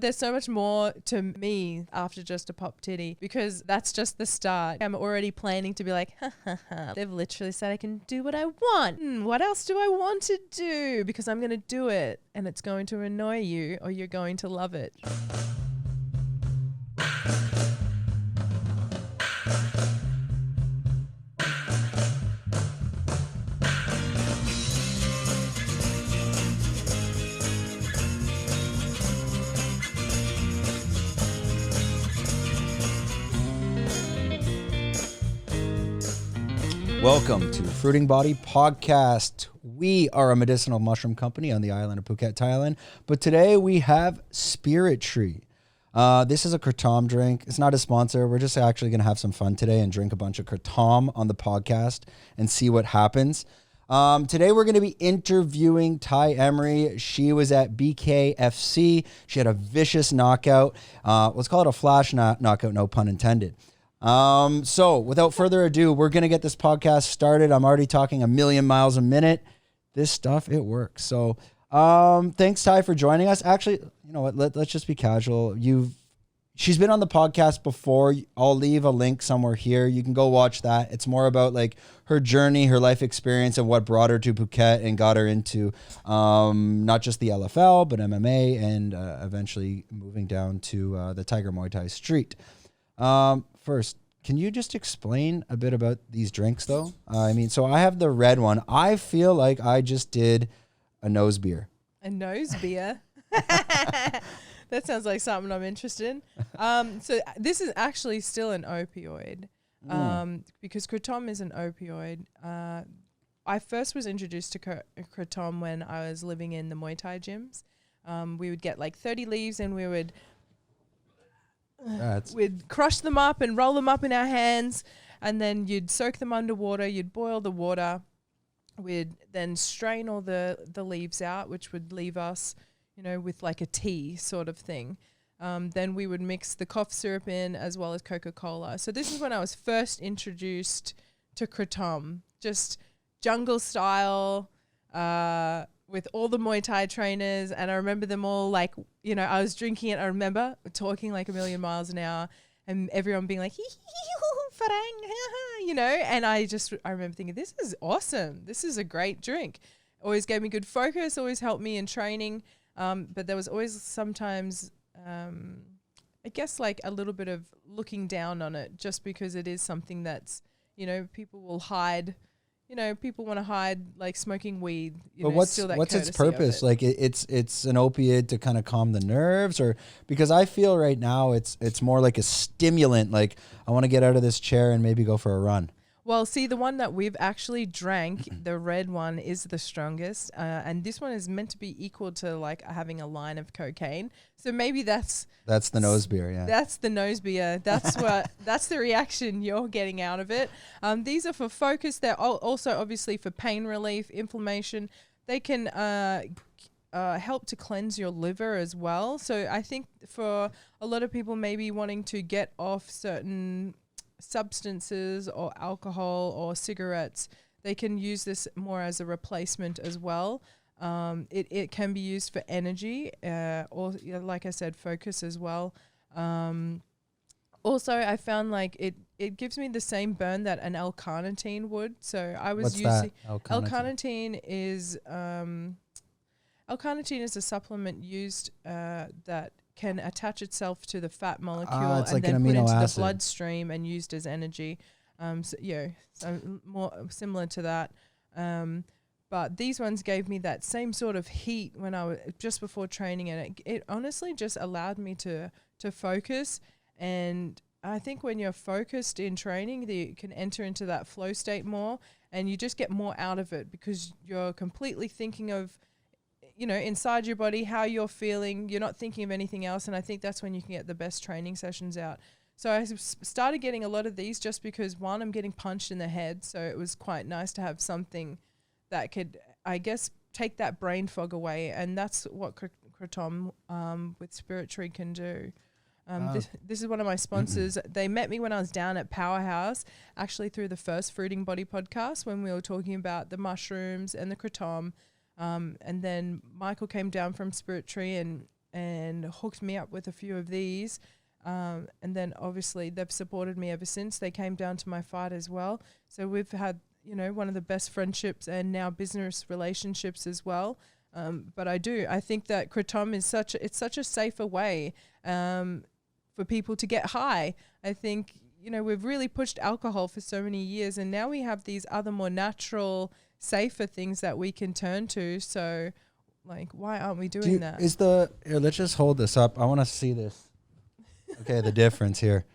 There's so much more to me after just a pop titty, because that's just the start. I'm already planning to be like, ha ha ha. They've literally said I can do what I want. What else do I want to do? Because I'm going to do it, and it's going to annoy you, or you're going to love it. Welcome to Fruiting Body Podcast. We are a medicinal mushroom company on the island of Phuket, Thailand. But today we have Spirit Tree. This is a Kratom drink. It's not a sponsor. We're just actually going to have some fun today and drink a bunch of Kratom on the podcast and see what happens. Today we're going to be interviewing Tai Emery. She was at BKFC. She had a vicious knockout. Let's call it a flash knockout, no pun intended. So without further ado, we're going to get this podcast started. I'm already talking 1,000,000 miles a minute. This stuff, it works. So, thanks Tai for joining us. Actually, you know what? Let's just be casual. She's been on the podcast before. I'll leave a link somewhere here. You can go watch that. It's more about like her journey, her life experience, and what brought her to Phuket and got her into, not just the LFL, but MMA and, eventually moving down to, the Tiger Muay Thai street. First, can you just explain a bit about these drinks, though? So I have the red one. I feel like I just did a nose beer. A nose beer? That sounds like something I'm interested in. So this is actually still an opioid, because Kratom is an opioid. I first was introduced to Kratom when I was living in the Muay Thai gyms. We would get like 30 leaves and we'd crush them up and roll them up in our hands, and then you'd soak them underwater, you'd boil the water, we'd then strain all the leaves out, which would leave us, with like a tea sort of thing. Then we would mix the cough syrup in as well as Coca-Cola. So this is when I was first introduced to Kratom, just jungle style, with all the Muay Thai trainers, and I remember them all like, I was drinking it. I remember talking like 1,000,000 miles an hour, and everyone being like, farang, and I remember thinking, this is awesome. This is a great drink. Always gave me good focus, always helped me in training. But there was always sometimes, I guess like a little bit of looking down on it, just because it is something that's, people will hide. People want to hide like smoking weed. But what's its purpose? Like it's an opiate to kind of calm the nerves, or because I feel right now it's more like a stimulant. Like I want to get out of this chair and maybe go for a run. Well, see, the one that we've actually drank, the red one, is the strongest, and this one is meant to be equal to like having a line of cocaine. So maybe that's the nose beer, yeah. That's the nose beer. That's that's the reaction you're getting out of it. These are for foKus. They're also obviously for pain relief, inflammation. They can help to cleanse your liver as well. So I think for a lot of people maybe wanting to get off certain substances or alcohol or cigarettes, they can use this more as a replacement as well. It can be used for energy, or like I said, foKus as well. Also, I found like it gives me the same burn that an L-carnitine would. So I was using L-carnitine is L-carnitine is a supplement used that can attach itself to the fat molecule and like then put into the bloodstream and used as energy. So more similar to that. But these ones gave me that same sort of heat when I was just before training, and it honestly just allowed me to focus. And I think when you're focused in training, you can enter into that flow state more, and you just get more out of it because you're completely thinking of, inside your body, how you're feeling. You're not thinking of anything else. And I think that's when you can get the best training sessions out. So I started getting a lot of these just because, one, I'm getting punched in the head. So it was quite nice to have something that could, I guess, take that brain fog away. And that's what Kratom with Spirit Tree can do. This is one of my sponsors. They met me when I was down at Powerhouse, actually through the first Fruiting Body podcast, when we were talking about the mushrooms and the Kratom. And then Michael came down from Spirit Tree and and hooked me up with a few of these. And then obviously they've supported me ever since. They came down to my fight as well. So we've had, you know, one of the best friendships and now business relationships as well. But I think that Kratom is such a safer way for people to get high. I think, you know, we've really pushed alcohol for so many years, and now we have these other more natural, safer things that we can turn to. So, like, why aren't we doing that? Here, let's just hold this up. I want to see this. Okay, the difference here.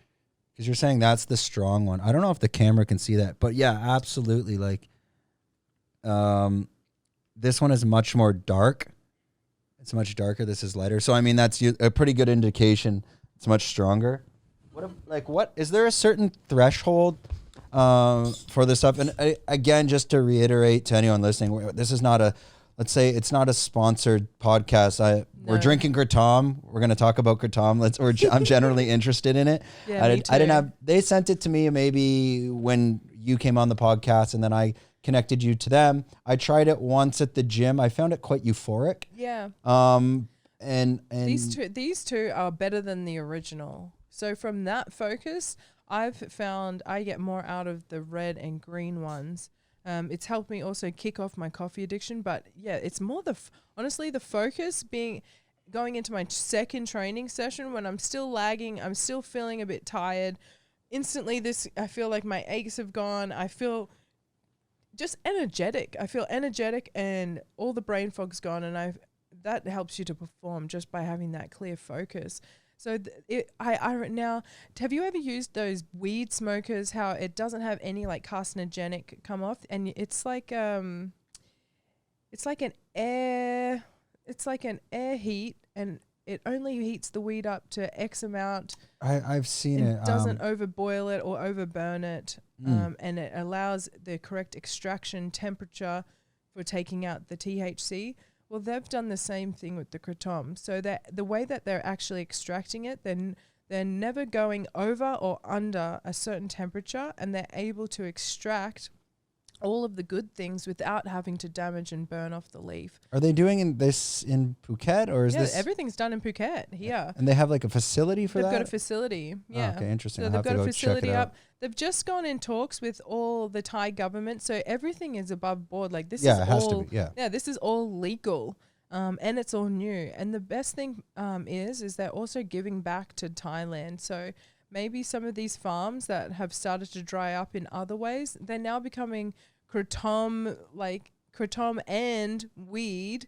Because you're saying that's the strong one. I don't know if the camera can see that, but yeah, absolutely. Like, this one is much more dark. It's much darker. This is lighter. So, I mean, that's a pretty good indication. It's much stronger. What is there a certain threshold for this stuff? And again, just to reiterate to anyone listening, this is not let's say it's not a sponsored podcast. We're drinking Kratom. We're going to talk about Kratom. I'm generally interested in it. Yeah, me too. They sent it to me maybe when you came on the podcast, and then I connected you to them. I tried it once at the gym. I found it quite euphoric. Yeah. And these two are better than the original. So from that foKus, I've found I get more out of the red and green ones. It's helped me also kick off my coffee addiction. But yeah, it's more honestly the foKus going into my second training session when I'm still lagging, I'm still feeling a bit tired. Instantly, I feel like my aches have gone. I feel just energetic. I feel energetic, and all the brain fog's gone, and that helps you to perform just by having that clear focus. So now, have you ever used those weed smokers? How it doesn't have any like carcinogenic come off, and it's like an air heat, and it only heats the weed up to X amount. I've seen it. It doesn't overboil it or overburn it, and it allows the correct extraction temperature for taking out the THC. Well, they've done the same thing with the Kratom. So that the way that they're actually extracting it, they're never going over or under a certain temperature, and they're able to extract all of the good things without having to damage and burn off the leaf. Are they doing this in Phuket, or is this? Everything's done in Phuket here. And they have like a facility for that? They've got a facility, yeah. Oh, okay, interesting. So they've got a facility up. They've just gone in talks with all the Thai government, so everything is above board. Like this is it has to be, yeah, this is all legal, and it's all new. And the best thing is they're also giving back to Thailand. So maybe some of these farms that have started to dry up in other ways, they're now becoming Kratom and weed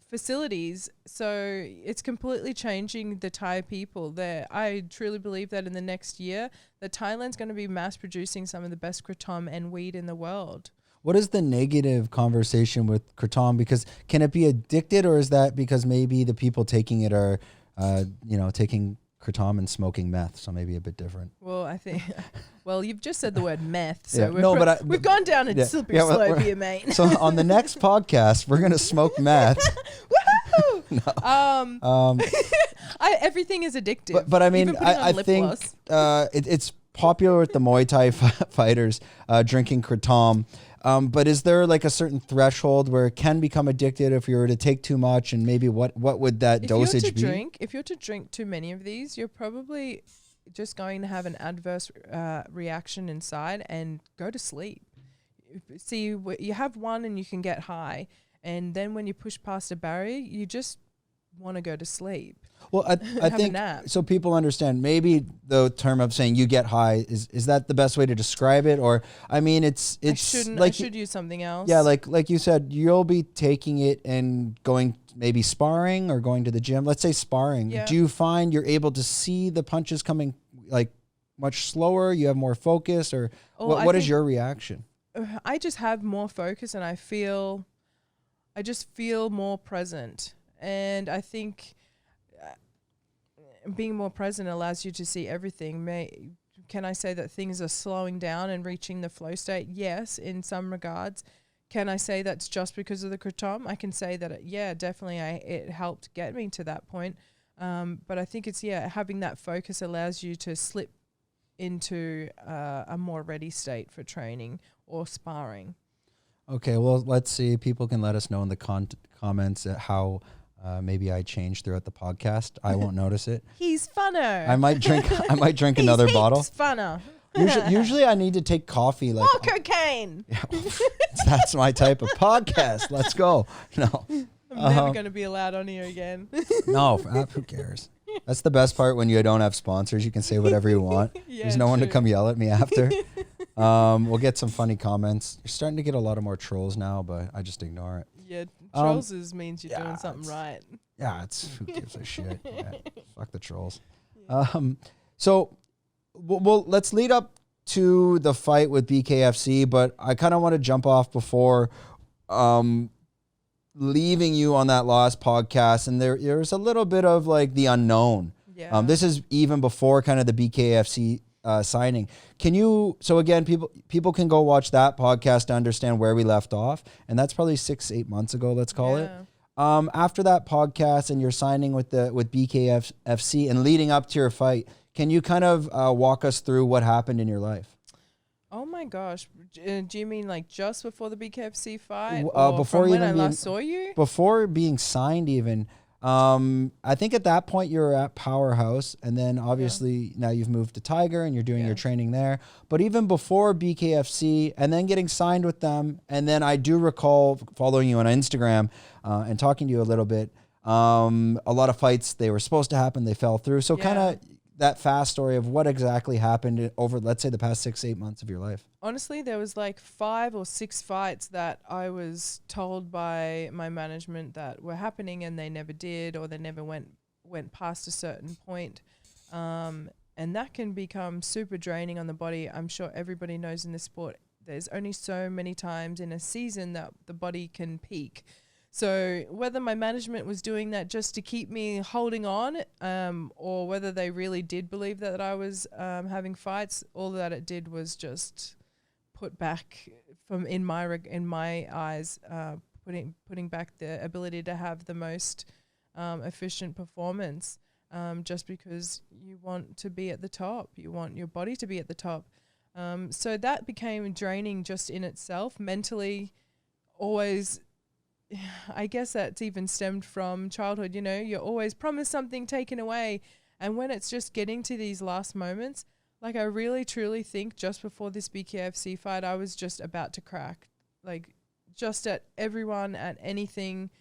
facilities. So it's completely changing the Thai people there. I truly believe that in the next year, that Thailand's going to be mass producing some of the best Kratom and weed in the world. What is the negative conversation with Kratom? Because can it be addicted, or is that because maybe the people taking it are, taking Kratom and smoking meth, so maybe a bit different? Well, I think, you've just said the word meth, so we've gone down a slippery slope here, mate. So on the next podcast, we're gonna smoke meth. Woohoo! Everything is addictive. But I mean, I think it's popular with the Muay Thai fighters drinking Kratom. But is there like a certain threshold where it can become addictive if you were to take too much, and maybe what would that dosage be? If you're to drink too many of these, you're probably just going to have an adverse reaction inside and go to sleep. See, you have one and you can get high, and then when you push past a barrier, you just want to go to sleep. Well, I think so people understand maybe the term of saying you get high is that the best way to describe it? Or I mean, I should use something else. Yeah, like you said, you'll be taking it and going maybe sparring or going to the gym. Let's say sparring. Yeah. Do you find you're able to see the punches coming like much slower? You have more focus, or what is your reaction? I just have more focus, and I just feel more present. And I think being more present allows you to see everything. Can I say that things are slowing down and reaching the flow state? Yes, in some regards. Can I say that's just because of the Kratom? I can say that, definitely it helped get me to that point. But I think it's, having that focus allows you to slip into a more ready state for training or sparring. Okay, well, let's see. People can let us know in the comments how Maybe I change throughout the podcast. I won't notice it. He's funner. I might drink another bottle. He's funner. Usually I need to take coffee. Like more cocaine. Yeah, that's my type of podcast. Let's go. No. I'm never going to be allowed on here again. No, who cares? That's the best part when you don't have sponsors. You can say whatever you want. Yeah, there's no one to come yell at me after. We'll get some funny comments. You're starting to get a lot of more trolls now, but I just ignore it. Yeah, trolls means you're doing something right. Yeah, who gives a shit? Yeah, fuck the trolls. Yeah. So, well, let's lead up to the fight with BKFC, but I kind of want to jump off before leaving you on that last podcast, and there's a little bit of like the unknown. Yeah. This is even before kind of the BKFC signing. So again, people can go watch that podcast to understand where we left off, and that's probably 6-8 months ago, let's call it. After that podcast and your signing with BKFC and leading up to your fight, can you kind of walk us through what happened in your life? Oh my gosh. Do you mean like just before the BKFC fight? Before when I last saw you? Before being signed even. I think at that point you were at Powerhouse, and then obviously now you've moved to Tiger and you're doing your training there. But even before BKFC and then getting signed with them, and then I do recall following you on Instagram and talking to you a little bit, a lot of fights, they were supposed to happen, they fell through. So kind of that fast story of what exactly happened over, let's say, the past 6-8 months of your life. Honestly, there was like 5 or 6 fights that I was told by my management that were happening and they never did, or they never went past a certain point. And that can become super draining on the body. I'm sure everybody knows in this sport, there's only so many times in a season that the body can peak. So whether my management was doing that just to keep me holding on, or whether they really did believe that I was having fights, all that it did was just put back in my eyes, putting back the ability to have the most efficient performance, just because you want to be at the top, you want your body to be at the top. So that became draining just in itself, mentally. Always. I guess that's even stemmed from childhood. You know, you're always promised something taken away. And when it's just getting to these last moments, like I really truly think just before this BKFC fight, I was just about to crack, like just at everyone, at anything,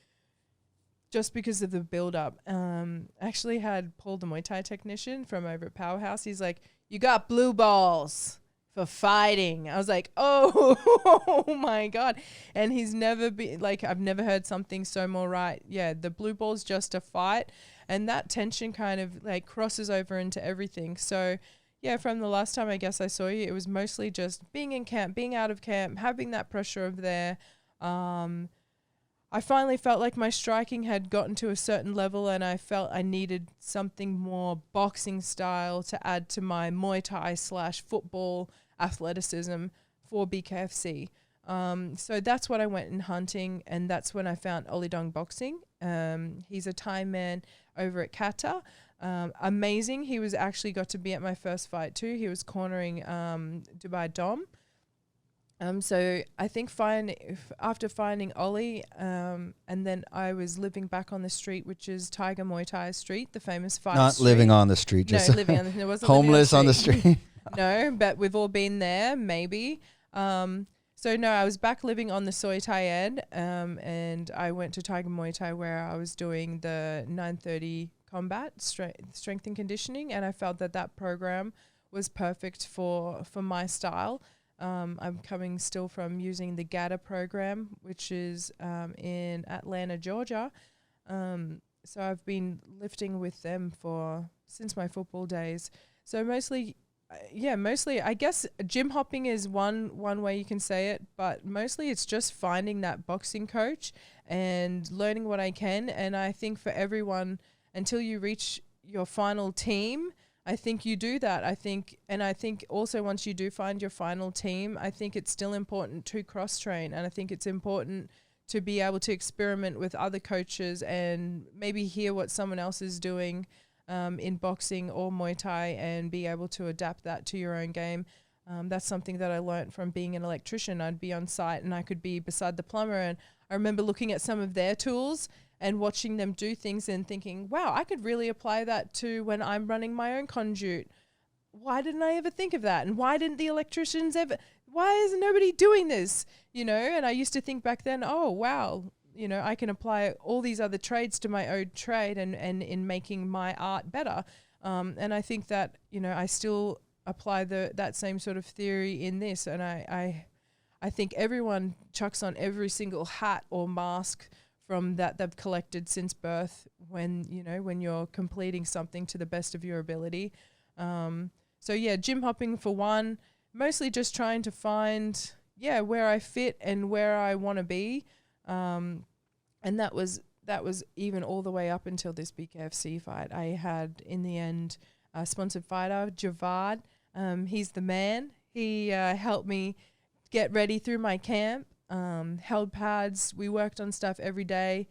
just because of the build up. Actually had Paul, the Muay Thai technician from over at Powerhouse. He's like, "You got blue balls for fighting." I was like, oh my God. And he's never been like, I've never heard something so more right. Yeah, the blue ball's just a fight. And that tension kind of like crosses over into everything. So yeah, from the last time I guess I saw you, it was mostly just being in camp, being out of camp, having that pressure over there. I finally felt like my striking had gotten to a certain level, and I felt I needed something more boxing style to add to my Muay Thai / football athleticism for BKFC. So that's what I went in hunting, and that's when I found Olidong Boxing. He's a Thai man over at Qatar. Amazing. He was actually got to be at my first fight too. He was cornering Dubai Dom. So I think after finding Ollie, and then I was living back on the street, which is Tiger Muay Thai Street, the famous fight. Not street. Living on the street, just living on the wasn't homeless on the street. No, but we've all been there, maybe. So no, I was back living on the Soi Thai end, and I went to Tiger Muay Thai where I was doing the 930 combat strength and conditioning, and I felt that program was perfect for my style. I'm coming still from using the GATA program, which is in Atlanta, Georgia. So I've been lifting with them since my football days. So mostly I guess gym hopping is one way you can say it, but mostly it's just finding that boxing coach and learning what I can. And I think for everyone, until you reach your final team, I think you do that. I think also once you do find your final team, I think it's still important to cross-train, and I think it's important to be able to experiment with other coaches and maybe hear what someone else is doing in boxing or Muay Thai and be able to adapt that to your own game. That's something that I learned from being an electrician. I'd be on site and I could be beside the plumber, and I remember looking at some of their tools and watching them do things and thinking, wow, I could really apply that to when I'm running my own conduit. Why didn't I ever think of that? And why didn't the electricians ever, why is nobody doing this? You know, and I used to think back then, oh, wow, you know, I can apply all these other trades to my own trade and in making my art better. And I think that, you know, I still apply that same sort of theory in this. And I think everyone chucks on every single hat or mask from that they've collected since birth when, you know, when you're completing something to the best of your ability. So yeah, gym hopping for one, mostly just trying to find, where I fit and where I want to be. And that was even all the way up until this BKFC fight. I had, in the end, a sponsored fighter, Javad. He's the man. He helped me get ready through my camp. Held pads. We worked on stuff every day.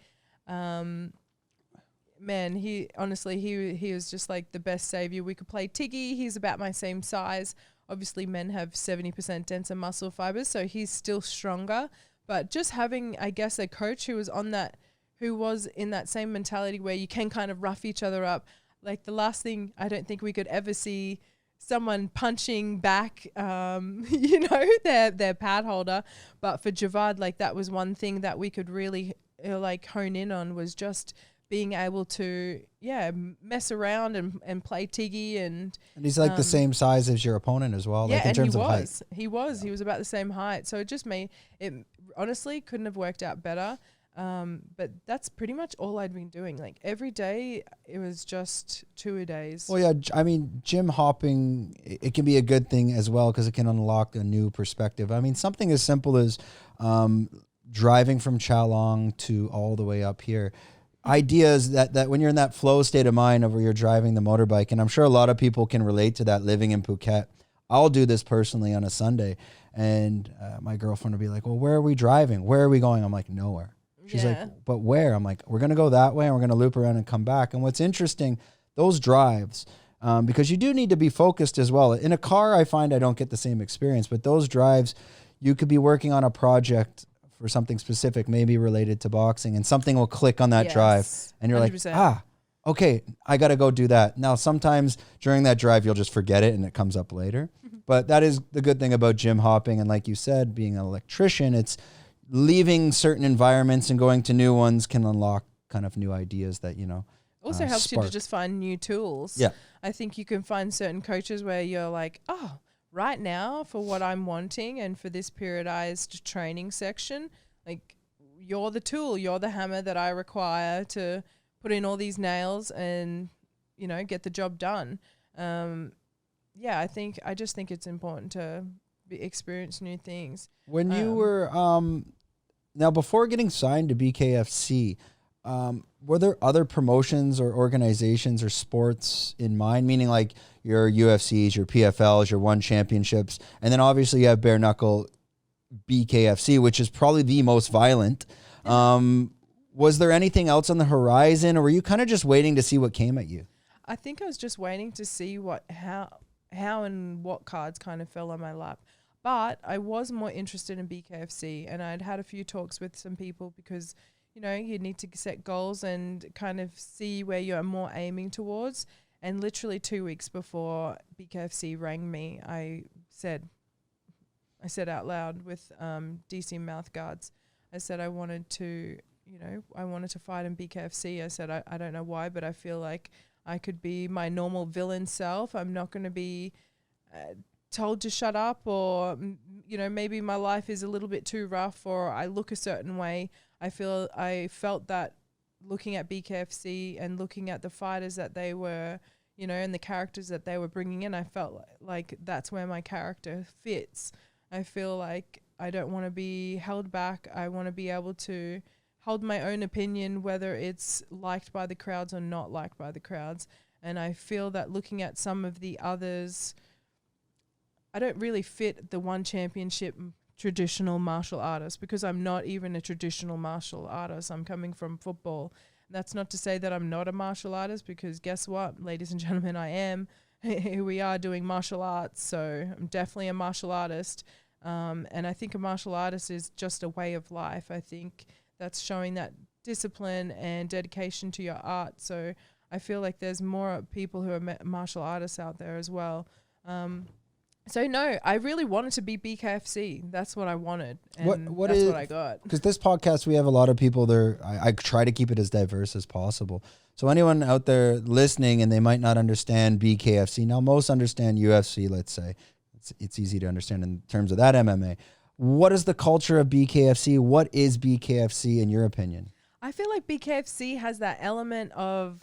Man, he honestly, he was just like the best savior. We could play Tiggy. He's about my same size. Obviously, men have 70% denser muscle fibers, so he's still stronger. But just having, I guess, a coach who was in that same mentality where you can kind of rough each other up. Like the last thing I don't think we could ever see someone punching back, you know, their pad holder. But for Javad, like that was one thing that we could really like hone in on, was just being able to, mess around and play Tiggy. And he's like the same size as your opponent as well, like in terms of height. He was about the same height. So it just honestly couldn't have worked out better. But that's pretty much all I'd been doing. Like every day, it was just 2-a-days. Well, yeah, I mean, gym hopping, it can be a good thing as well because it can unlock a new perspective. I mean, something as simple as driving from Chalong to all the way up here. Ideas that when you're in that flow state of mind of where you're driving the motorbike, and I'm sure a lot of people can relate to that living in Phuket. I'll do this personally on a Sunday, and my girlfriend will be like, well, where are we driving? Where are we going? I'm like, nowhere. She's like, but where? I'm like, we're going to go that way and we're going to loop around and come back. And what's interesting, those drives, because you do need to be focused as well. In a car, I find I don't get the same experience, but those drives, you could be working on a project for something specific, maybe related to boxing, and something will click on that drive. And you're 100%. Like, okay, I got to go do that. Now, sometimes during that drive, you'll just forget it and it comes up later. But that is the good thing about gym hopping. And like you said, being an electrician, it's leaving certain environments and going to new ones can unlock kind of new ideas that, you know, also helps you to just find new tools. Yeah. I think you can find certain coaches where you're like, oh, right now for what I'm wanting and for this periodized training section, like you're the tool, you're the hammer that I require to put in all these nails and, you know, get the job done. I just think it's important to experience new things. When you were, now before getting signed to BKFC, were there other promotions or organizations or sports in mind? Meaning like your UFCs, your PFLs, your One Championships, and then obviously you have Bare Knuckle BKFC, which is probably the most violent. Was there anything else on the horizon, or were you kind of just waiting to see what came at you? I think I was just waiting to see how and what cards kind of fell on my lap. But I was more interested in BKFC, and I'd had a few talks with some people because, you know, you need to set goals and kind of see where you're more aiming towards. And literally 2 weeks before BKFC rang me, I said out loud with DC mouth guards, I said I wanted to fight in BKFC. I said I don't know why, but I feel like I could be my normal villain self. I'm not going to be told to shut up, or, you know, maybe my life is a little bit too rough, or I look a certain way. I felt that looking at BKFC and looking at the fighters that they were, you know, and the characters that they were bringing in, I felt like that's where my character fits. I feel like I don't want to be held back. I want to be able to hold my own opinion, whether it's liked by the crowds or not liked by the crowds. And I feel that looking at some of the others, I don't really fit the One Championship traditional martial artist, because I'm not even a traditional martial artist. I'm coming from football. That's not to say that I'm not a martial artist, because guess what, ladies and gentlemen, I am. Here we are doing martial arts, so I'm definitely a martial artist. And I think a martial artist is just a way of life. I think that's showing that discipline and dedication to your art. So I feel like there's more people who are martial artists out there as well. So no, I really wanted to be BKFC. That's what I wanted, and what I got. Because this podcast, we have a lot of people there. I try to keep it as diverse as possible. So anyone out there listening and they might not understand BKFC, now most understand UFC, let's say. It's easy to understand in terms of that MMA. What is the culture of BKFC? What is BKFC in your opinion? I feel like BKFC has that element of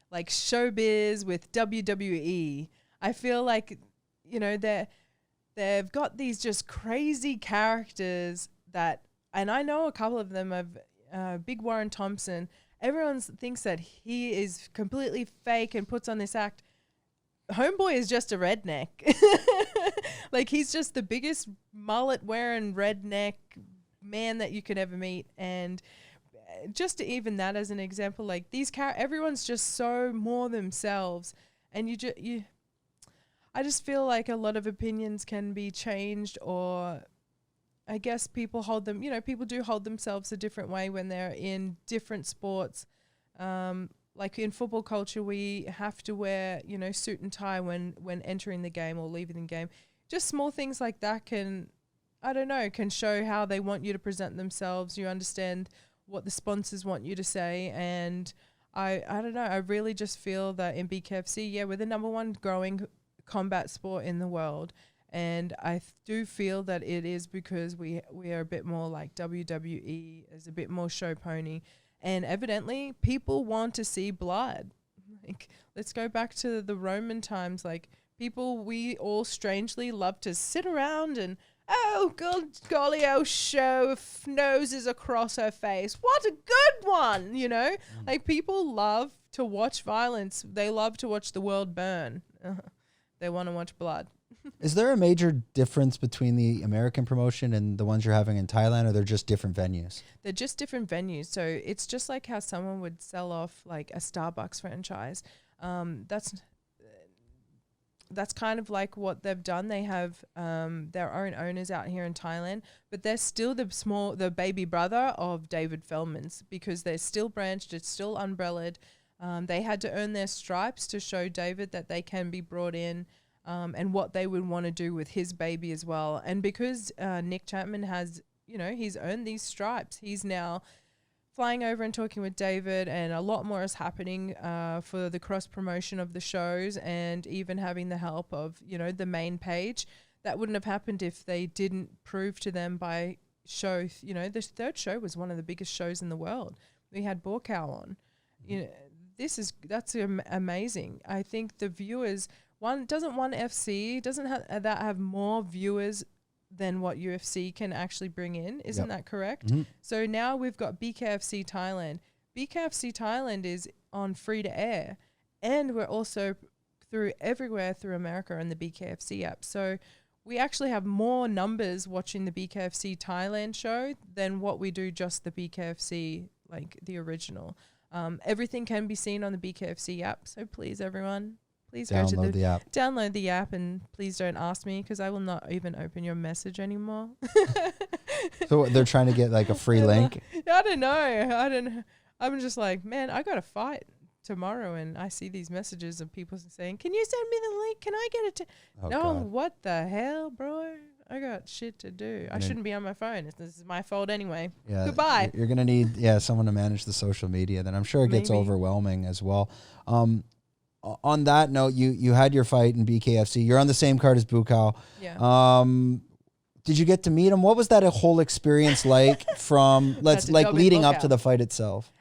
like showbiz with WWE. I feel like, you know, they've got these just crazy characters that, and I know a couple of them have, Big Warren Thompson. Everyone thinks that he is completely fake and puts on this act. Homeboy is just a redneck. Like, he's just the biggest mullet wearing redneck man that you could ever meet. And just even that as an example, like everyone's just so more themselves. And I just feel like a lot of opinions can be changed, or I guess people do hold themselves a different way when they're in different sports. Like in football culture, we have to wear, suit and tie when entering the game or leaving the game. Just small things like that can show how they want you to present themselves. You understand what the sponsors want you to say. And I don't know, I really just feel that in BKFC, we're the number one growing combat sport in the world. And I do feel that it is because we are a bit more like WWE, as a bit more show pony. And evidently, people want to see blood. Like, let's go back to the Roman times. Like, we all strangely love to sit around and, golly, show noses across her face. What a good one, Like, people love to watch violence. They love to watch the world burn. They want to watch blood. Is there a major difference between the American promotion and the ones you're having in Thailand, or they're just different venues? They're just different venues. So it's just like how someone would sell off like a Starbucks franchise. That's kind of like what they've done. They have their own owners out here in Thailand, but they're still the baby brother of David Feldman's, because they're still branched. It's still umbrellaed. They had to earn their stripes to show David that they can be brought in. And what they would want to do with his baby as well. And because Nick Chapman has, he's earned these stripes, he's now flying over and talking with David, and a lot more is happening for the cross promotion of the shows, and even having the help of, the main page. That wouldn't have happened if they didn't prove to them by show, the third show was one of the biggest shows in the world. We had Buakaw on. That's amazing. I think the viewers... Doesn't one FC have more viewers than what UFC can actually bring in? Isn't that correct? Mm-hmm. So now we've got BKFC Thailand. BKFC Thailand is on free to air, and we're also everywhere through America on the BKFC app. So we actually have more numbers watching the BKFC Thailand show than what we do just the BKFC, like the original. Everything can be seen on the BKFC app. So please, everyone, please download the app, and please don't ask me, because I will not even open your message anymore. So they're trying to get like a free link? I don't know. I'm just like, man, I got to fight tomorrow, and I see these messages of people saying, can you send me the link? Can I get it? God. What the hell, bro? I got shit to do. I shouldn't be on my phone. This is my fault anyway. Yeah, goodbye. You're going to need someone to manage the social media. Then I'm sure it gets overwhelming as well. On that note, you had your fight in BKFC. You're on the same card as Buakaw. Yeah. Did you get to meet him? What was that whole experience like from leading up to the fight itself?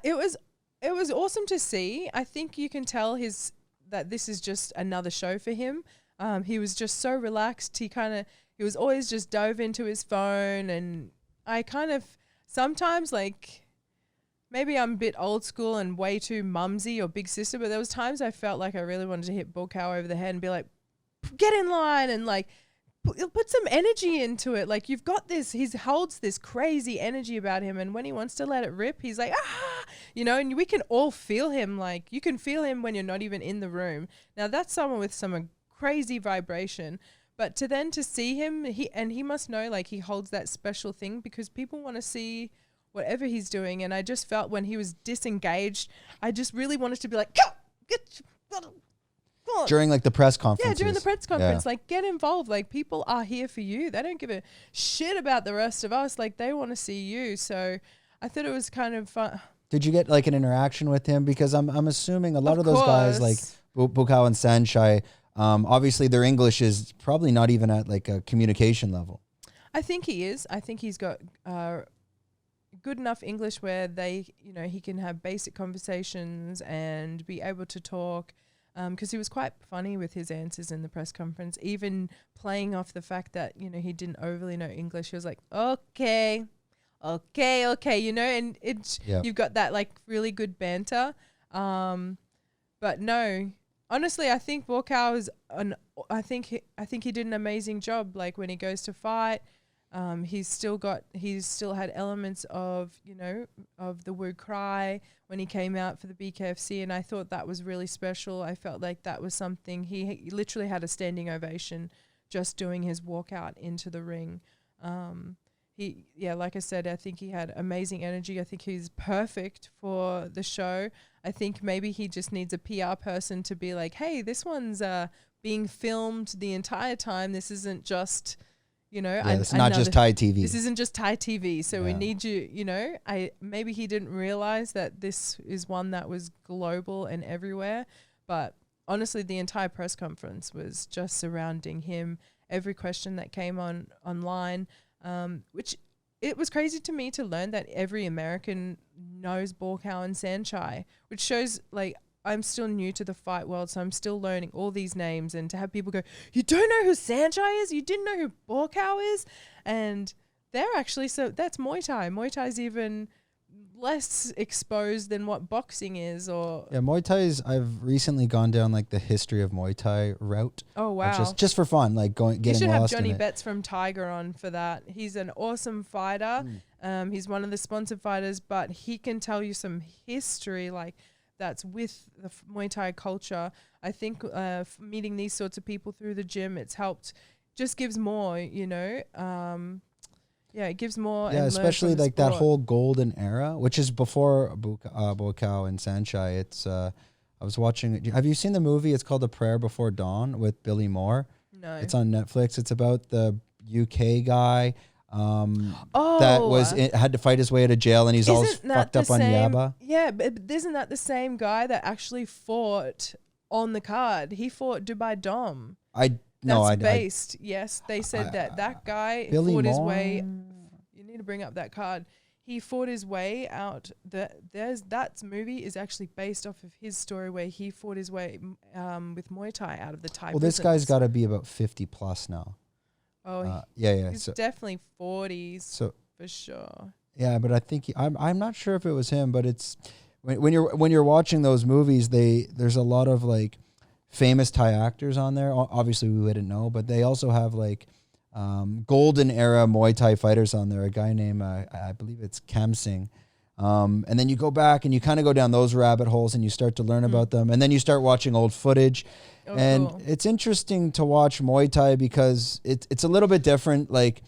It was awesome to see. I think you can tell that this is just another show for him. He was just so relaxed. He was always just dove into his phone, and I kind of sometimes maybe I'm a bit old school and way too mumsy or big sister, but there was times I felt like I really wanted to hit Buakaw over the head and be like, get in line, and put some energy into it. Like, you've got this, he holds this crazy energy about him, and when he wants to let it rip, he's like, and we can all feel him. Like, you can feel him when you're not even in the room. Now, that's someone with some crazy vibration. But to see him, he must know, he holds that special thing, because people want to see whatever he's doing. And I just felt when he was disengaged, I just really wanted to be like, go, get, during like the press conference. Yeah, during the press conference, like get involved. Like people are here for you. They don't give a shit about the rest of us. Like they want to see you. So I thought it was kind of fun. Did you get like an interaction with him? Because I'm assuming a lot of those guys like Buakaw and Sanchai, obviously their English is probably not even at like a communication level. I think he is. I think he's got good enough English where he can have basic conversations and be able to talk. Because he was quite funny with his answers in the press conference, even playing off the fact that, he didn't overly know English. He was like, okay, and you've got that like really good banter. But no, honestly, I think Buakaw I think he did an amazing job. Like when he goes to fight, he's still had elements of, of the Wu cry when he came out for the BKFC. And I thought that was really special. I felt like that was something he literally had a standing ovation just doing his walk out into the ring. Like I said, I think he had amazing energy. I think he's perfect for the show. I think maybe he just needs a PR person to be like, hey, this one's being filmed the entire time. This isn't just, it's not just Thai TV. This isn't just Thai TV. So we need you, maybe he didn't realize that this is one that was global and everywhere. But honestly, the entire press conference was just surrounding him. Every question that came online, which it was crazy to me to learn that every American knows Buakaw and Sanchai, which shows like I'm still new to the fight world, so I'm still learning all these names. And to have people go, you don't know who Sanchai is? You didn't know who Buakaw is? And they're actually, so that's Muay Thai. Muay Thai is even less exposed than what boxing is. Muay Thai I've recently gone down like the history of Muay Thai route. Oh, wow. Just for fun, like getting lost in it. You should have Johnny Betts from Tiger on for that. He's an awesome fighter. He's one of the sponsored fighters, but he can tell you some history like that's with the Muay Thai culture. I think meeting these sorts of people through the gym, it's helped, just gives more, it gives more. Yeah, especially like that whole golden era, which is before Buakaw and Sanchai. It's I was watching. Have you seen the movie? It's called A Prayer Before Dawn with Billy Moore. No. It's on Netflix. It's about the UK guy that had to fight his way out of jail, and he's all fucked up on yaba. Yeah, but isn't that the same guy that actually fought on the card? He fought Dubai Dom. Based. Yes, they said that guy fought his way. You need to bring up that card. He fought his way out. That movie is actually based off of his story where he fought his way with Muay Thai out of the Thai. Well, this guy's got to be about 50 plus now. Oh, he's definitely 40s for sure. Yeah, but I think I'm not sure if it was him, but it's when you're watching those movies, there's a lot of like famous Thai actors on there. Obviously, we wouldn't know, but they also have like golden era Muay Thai fighters on there. A guy named I believe it's Kam Singh. And then you go back and you kind of go down those rabbit holes and you start to learn about them. And then you start watching old footage. Cool. It's interesting to watch Muay Thai because it's a little bit different. Like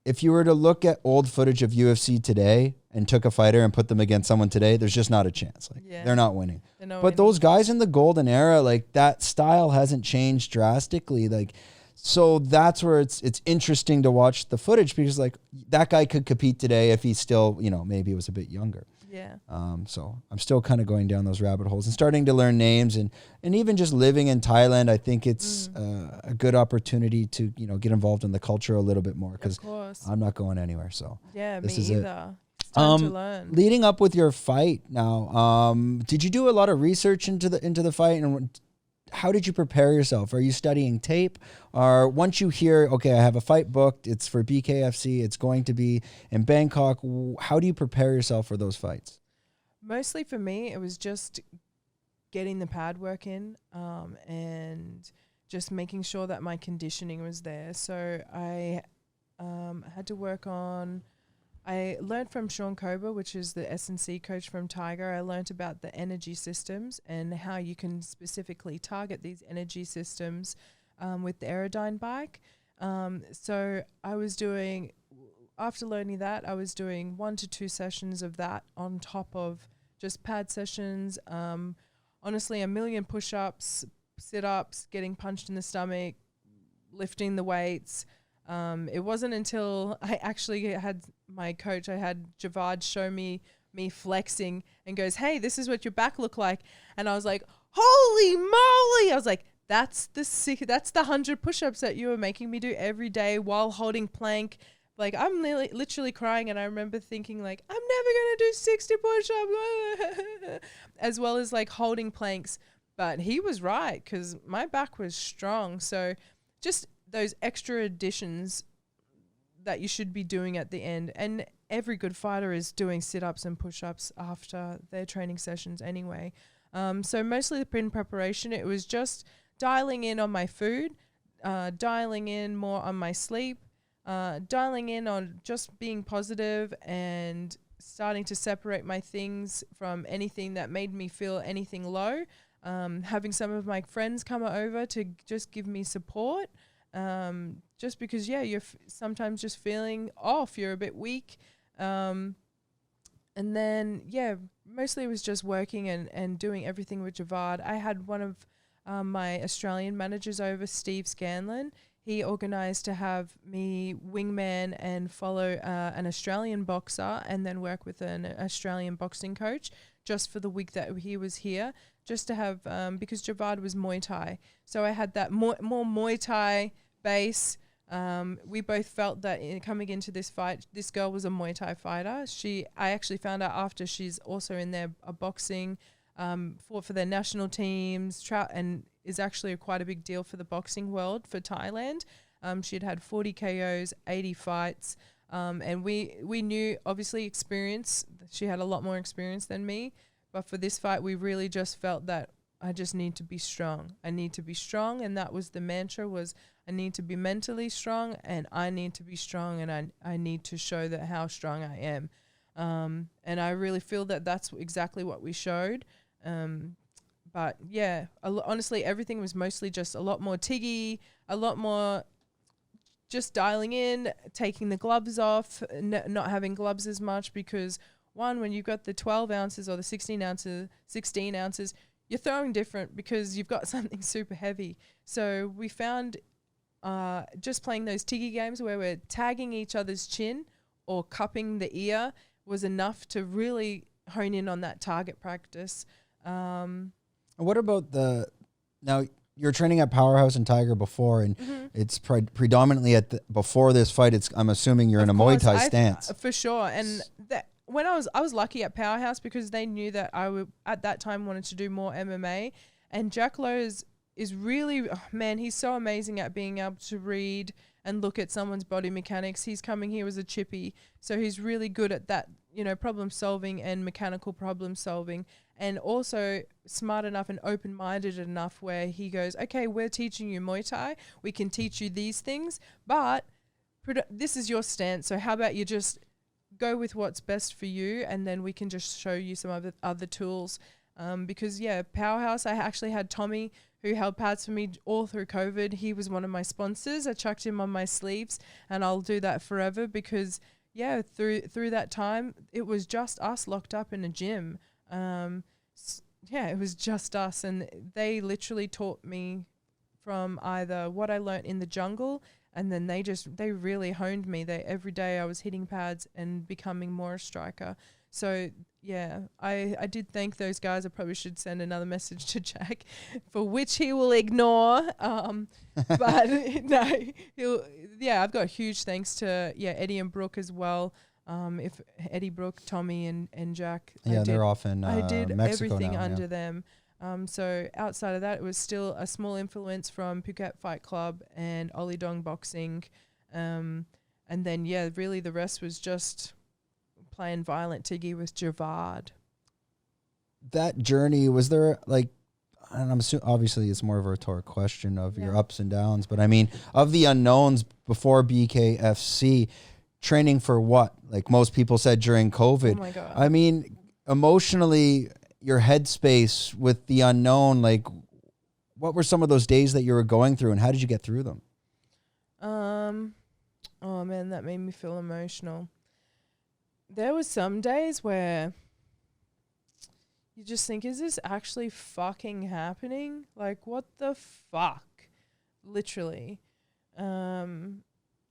if you were to look at old footage of UFC today and took a fighter and put them against someone today, there's just not a chance. Like they're not winning. But those guys in the golden era, like that style hasn't changed drastically. Like, so that's where it's interesting to watch the footage because like that guy could compete today if he's still, maybe he was a bit younger. Yeah. So I'm still kind of going down those rabbit holes and starting to learn names and even just living in Thailand, I think it's a good opportunity to, get involved in the culture a little bit more because I'm not going anywhere. So this is either. It's time to learn. Leading up with your fight now, did you do a lot of research into the fight and how did you prepare yourself? Are you studying tape? Or once you hear, okay, I have a fight booked, it's for BKFC, it's going to be in Bangkok, how do you prepare yourself for those fights? Mostly for me, it was just getting the pad work in and just making sure that my conditioning was there. So I had to work on... I learned from Sean Kober, which is the S&C coach from Tiger. I learned about the energy systems and how you can specifically target these energy systems with the Aerodyne bike. So I after learning that, I was doing 1 to 2 sessions of that on top of just pad sessions. Honestly, 1 million push-ups, sit-ups, getting punched in the stomach, lifting the weights. It wasn't until I actually had my coach, I had Javad show me flexing and goes, hey, this is what your back look like. And I was like, holy moly. I was like, that's the 100 push-ups that you were making me do every day while holding plank. Like, I'm literally crying, and I remember thinking, like, I'm never going to do 60 push-ups, as well as, like, holding planks. But he was right, because my back was strong. So just those extra additions that you should be doing at the end. And every good fighter is doing sit-ups and push-ups after their training sessions anyway. So mostly in preparation, it was just dialing in on my food, dialing in more on my sleep, dialing in on just being positive and starting to separate my things from anything that made me feel anything low. Having some of my friends come over to just give me support. Just because, you're sometimes just feeling off, you're a bit weak. And then, mostly it was just working and doing everything with Javad. I had one of my Australian managers over, Steve Scanlon. He organised to have me wingman and follow an Australian boxer and then work with an Australian boxing coach just for the week that he was here, just to have, because Javad was Muay Thai. So I had that more Muay Thai base. We both felt that coming into this fight, this girl was a Muay Thai fighter. I actually found out after she's also in their boxing, for their national teams, and is actually quite a big deal for the boxing world for Thailand. She had 40 KOs, 80 fights, and we knew, obviously, experience. She had a lot more experience than me, but for this fight, we really just felt that I just need to be strong. I need to be strong, and that was the mantra, was I need to be mentally strong, and I need to be strong, and I need to show that how strong I am. And I really feel that that's exactly what we showed. But honestly, everything was mostly just a lot more tiggy, a lot more just dialing in, taking the gloves off, not having gloves as much, because when you've got the 12 ounces or the 16 ounces, you're throwing different because you've got something super heavy. So we found just playing those tiggy games where we're tagging each other's chin or cupping the ear was enough to really hone in on that target practice. What about now you're training at Powerhouse and Tiger before, and it's predominantly before this fight, I'm assuming you're in a Muay Thai stance. For sure. And when I was lucky at Powerhouse because they knew that I would at that time wanted to do more MMA, and Jack Lowe is really, he's so amazing at being able to read and look at someone's body mechanics. He's coming here as a chippy, so he's really good at that, problem solving and mechanical problem solving, and also smart enough and open-minded enough where he goes, okay, we're teaching you Muay Thai, we can teach you these things, but this is your stance, so how about you just go with what's best for you, and then we can just show you some other tools. Because Powerhouse, I actually had Tommy, who held pads for me all through COVID. He was one of my sponsors. I chucked him on my sleeves, and I'll do that forever because, through that time, it was just us locked up in a gym. It was just us, and they literally taught me from either what I learnt in the jungle, and then they really honed me. Every day I was hitting pads and becoming more a striker. So I did thank those guys. I probably should send another message to Jack, for which he will ignore. But no, I've got huge thanks to Eddie and Brooke as well. If Eddie, Brooke, Tommy, and Jack, they're off in I did Mexico everything now, under them. So outside of that, it was still a small influence from Phuket Fight Club and Oli Dong Boxing, and then really the rest was just playing violent tiggy with Javad. That journey, was there and I'm assuming, obviously it's more of a rhetoric question of your ups and downs, but I mean, of the unknowns before BKFC, training for what? Like most people said during COVID. Oh my God. I mean, emotionally, your headspace with the unknown, what were some of those days that you were going through, and how did you get through them? Oh man, that made me feel emotional. There was some days where you just think, is this actually fucking happening? Like, what the fuck? Literally.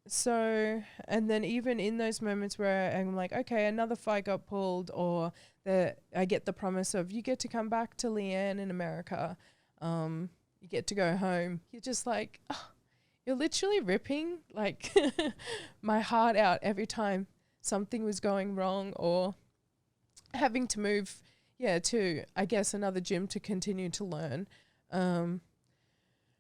So, and then even in those moments where I'm like, okay, another fight got pulled, or I get the promise of, you get to come back to Leanne in America. You get to go home. You're just like, oh, you're literally ripping like my heart out every time something was going wrong, or having to move, to, I guess, another gym to continue to learn. And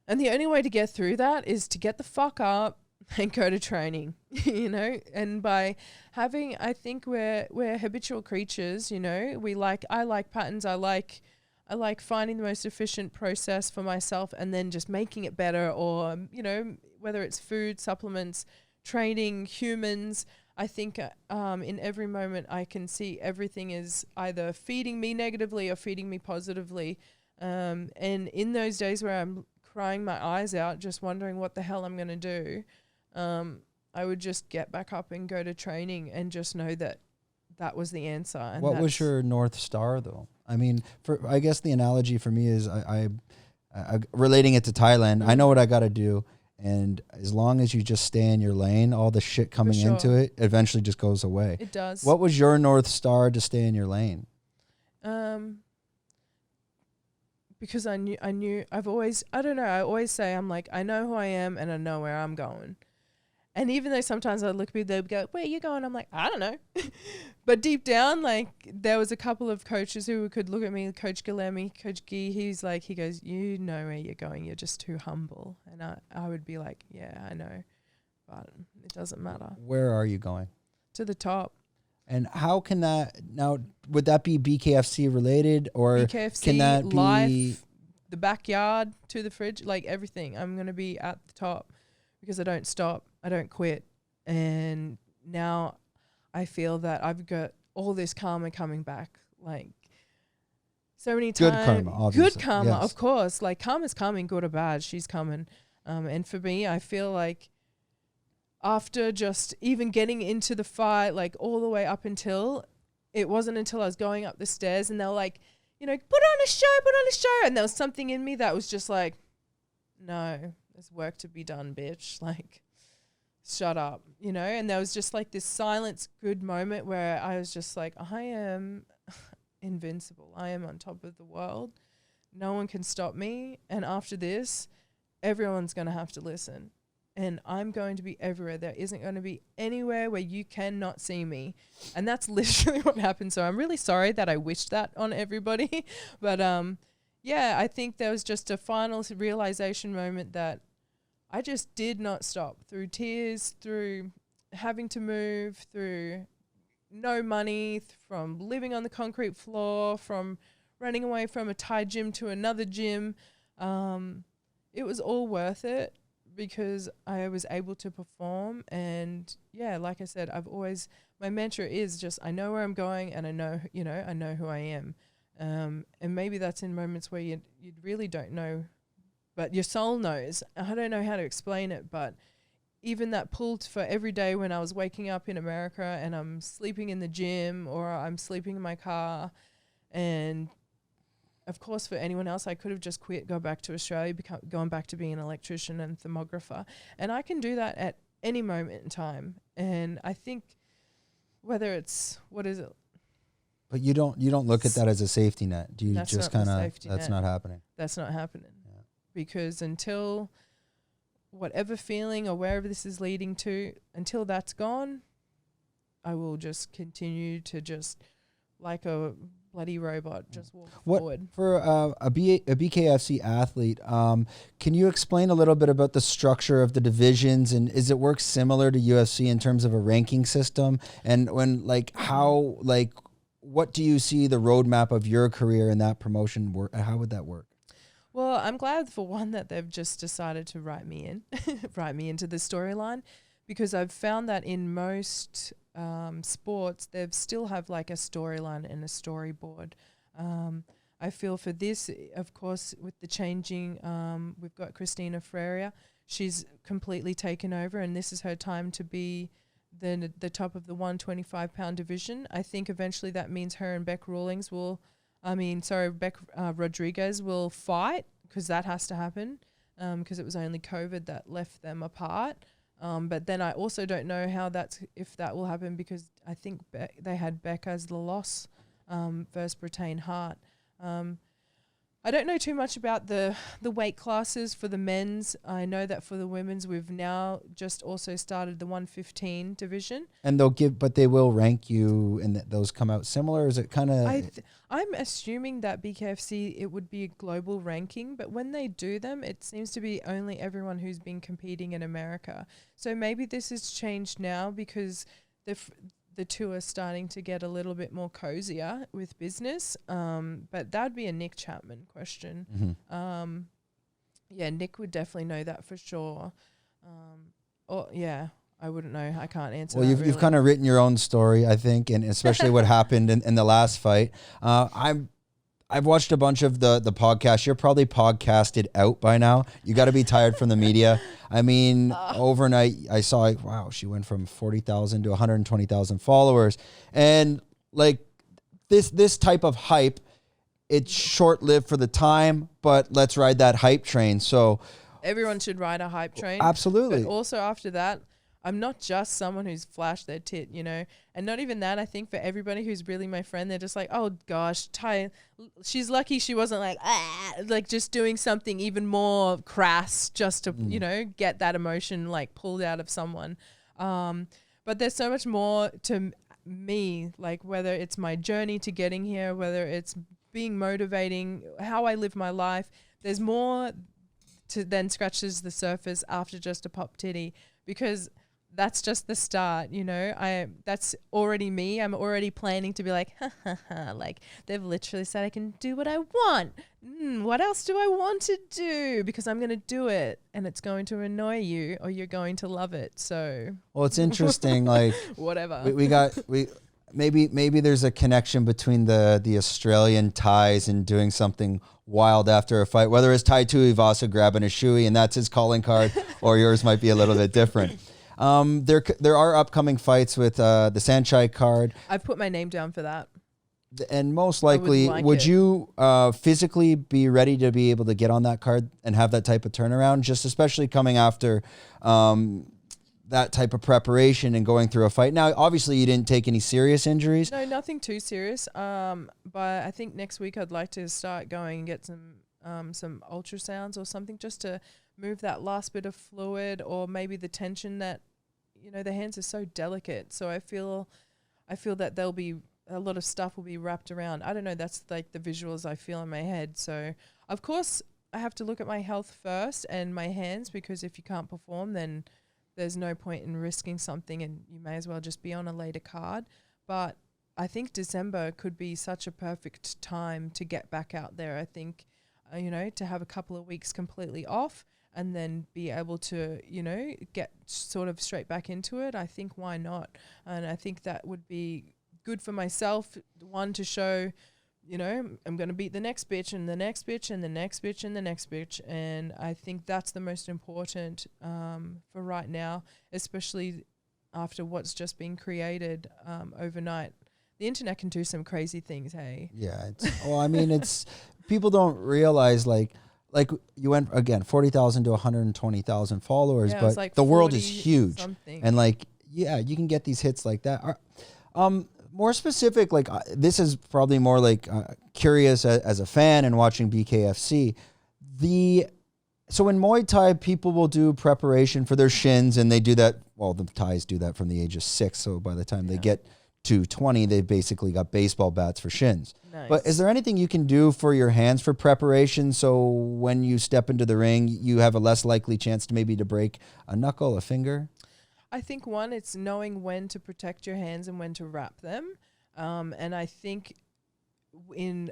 the only way to get through that is to get the fuck up and go to training, you know. And by having, I think we're habitual creatures, you know. I like patterns. I like finding the most efficient process for myself and then just making it better, or, you know, whether it's food, supplements, training, humans. I think in every moment I can see everything is either feeding me negatively or feeding me positively. And in those days where I'm crying my eyes out, just wondering what the hell I'm going to do, I would just get back up and go to training and just know that was the answer. And what was your North Star, though? I mean, I guess the analogy for me is I relating it to Thailand. I know what I got to do. And as long as you just stay in your lane, all the shit coming into it eventually just goes away. It does. What was your North Star to stay in your lane? Because I always say, I'm like, I know who I am and I know where I'm going. And even though sometimes I look at people, they'd go, where are you going? I'm like, I don't know. But deep down, like, there was a couple of coaches who could look at me, Coach Guilherme, Coach Guy, he goes, you know where you're going. You're just too humble. And I would be like, yeah, I know. But it doesn't matter. Where are you going? To the top. And how can that, now, would that be BKFC related, or BKFC, can that be life, the backyard, to the fridge, like everything? I'm going to be at the top because I don't stop. I don't quit. And now I feel that I've got all this karma coming back. Like, so many times. Good karma, obviously. Good karma, yes. Of course. Like, karma's coming, good or bad. She's coming. And for me, I feel like after just even getting into the fight, like all the way up until, it wasn't until I was going up the stairs and they were like, you know, put on a show. And there was something in me that was just like, no, there's work to be done, bitch. Like, shut up, you know. And there was just like this silence good moment where I was just like, I am invincible. I am on top of the world. No one can stop me. And after this, everyone's going to have to listen. And I'm going to be everywhere. There isn't going to be anywhere where you cannot see me. And that's literally what happened. So I'm really sorry that I wished that on everybody. But yeah, I think there was just a final realization moment that I just did not stop, through tears, through having to move, through no money, from living on the concrete floor, from running away from a Thai gym to another gym. It was all worth it because I was able to perform. And yeah, like I said, my mantra is just, I know where I'm going and I know who I am. And maybe that's in moments where you really don't know, but your soul knows. I don't know how to explain it, but even that pull for every day when I was waking up in America and I'm sleeping in the gym or I'm sleeping in my car. And of course, for anyone else, I could have just quit, go back to Australia, going back to being an electrician and thermographer. And I can do that at any moment in time. And I think whether it's, what is it? But you don't look at that as a safety net. Do you just kind of, that's not happening? That's not happening. Yeah. Because until whatever feeling or wherever this is leading to, until that's gone, I will just continue to just, like a bloody robot, just walk forward. For a BKFC athlete, can you explain a little bit about the structure of the divisions, and is it work similar to UFC in terms of a ranking system? And when, like, how, like, what do you see the roadmap of your career in that promotion work? How would that work? Well, I'm glad for one that they've just decided to write me into the storyline, because I've found that in most sports, they still have like a storyline and a storyboard. I feel for this, of course, with the changing, we've got Christina Freire. She's completely taken over, and this is her time to be the top of the 125-pound division. I think eventually that means her and Beck Rawlings Beck Rodriguez will fight, because that has to happen, because it was only COVID that left them apart. But then I also don't know if that will happen, because I think they had Beck as the loss versus Britain Hart. I don't know too much about the weight classes for the men's. I know that for the women's, we've now just also started the 115 division. And they will rank you, and those come out similar. Is it kind of? I'm assuming that BKFC, it would be a global ranking, but when they do them, it seems to be only everyone who's been competing in America. So maybe this has changed now, because the two are starting to get a little bit more cozier with business. But that'd be a Nick Chapman question. Mm-hmm. Nick would definitely know that for sure. I wouldn't know. I can't answer. Well, you've kind of written your own story, I think, and especially what happened in the last fight. I've watched a bunch of the podcasts. You're probably podcasted out by now. You got to be tired from the media. I mean, overnight, I saw, wow, she went from 40,000 to 120,000 followers. And like this type of hype, it's short-lived for the time, but let's ride that hype train. So everyone should ride a hype train. Absolutely. But also after that, I'm not just someone who's flashed their tit, and not even that. I think for everybody who's really my friend, they're just like, oh gosh, Tai, she's lucky she wasn't like just doing something even more crass just to, get that emotion like pulled out of someone. But there's so much more to me, like whether it's my journey to getting here, whether it's being motivating, how I live my life, there's more to then scratches the surface after just a pop titty, because that's just the start, that's already me. I'm already planning to be like, like they've literally said I can do what I want. What else do I want to do? Because I'm going to do it, and it's going to annoy you, or you're going to love it. So, well, it's interesting. Like whatever maybe there's a connection between the Australian Thais and doing something wild after a fight, whether it's Tai Tuivasa grabbing a shoey and that's his calling card, or yours might be a little bit different. There are upcoming fights with the Saenchai card. I've put my name down for that. And most likely, would you physically be ready to be able to get on that card and have that type of turnaround, just especially coming after that type of preparation and going through a fight? Now, obviously, you didn't take any serious injuries. No, nothing too serious. But I think next week I'd like to start going and get some ultrasounds or something, just to move that last bit of fluid, or maybe the tension that, the hands are so delicate. So I feel that there'll be a lot of stuff will be wrapped around. I don't know. That's like the visuals I feel in my head. So of course I have to look at my health first and my hands, because if you can't perform, then there's no point in risking something, and you may as well just be on a later card. But I think December could be such a perfect time to get back out there. I think, to have a couple of weeks completely off and then be able to, get sort of straight back into it. I think why not? And I think that would be good for myself, one, to show, I'm going to beat the next bitch and the next bitch and the next bitch and the next bitch. And I think that's the most important for right now, especially after what's just been created overnight. The internet can do some crazy things, hey? Yeah. It's people don't realize, like you went, again, 40,000 to 120,000 followers, but like the world is huge. Something. And you can get these hits like that. More specific, this is probably more curious as a fan and watching BKFC. So in Muay Thai, people will do preparation for their shins, and they do that. Well, the Thais do that from the age of 6. So by the time they get to 20, they've basically got baseball bats for shins. Nice. But is there anything you can do for your hands for preparation, so when you step into the ring, you have a less likely chance to break a knuckle, a finger? I think one, it's knowing when to protect your hands and when to wrap them. And I think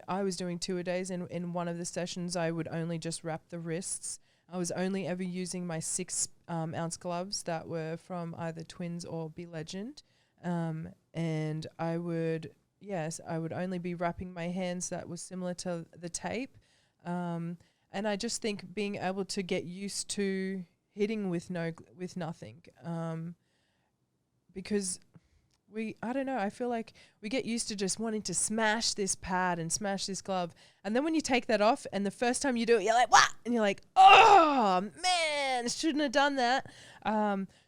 I was doing 2-a-days, in one of the sessions, I would only just wrap the wrists. I was only ever using my 6-ounce gloves that were from either Twins or Be Legend. And I would yes, I would only be wrapping my hands that was similar to the tape. And I just think being able to get used to hitting with nothing, because I don't know, I feel like we get used to just wanting to smash this pad and smash this glove. And then when you take that off and the first time you do it, you're like, what? And you're like, oh man, shouldn't have done that.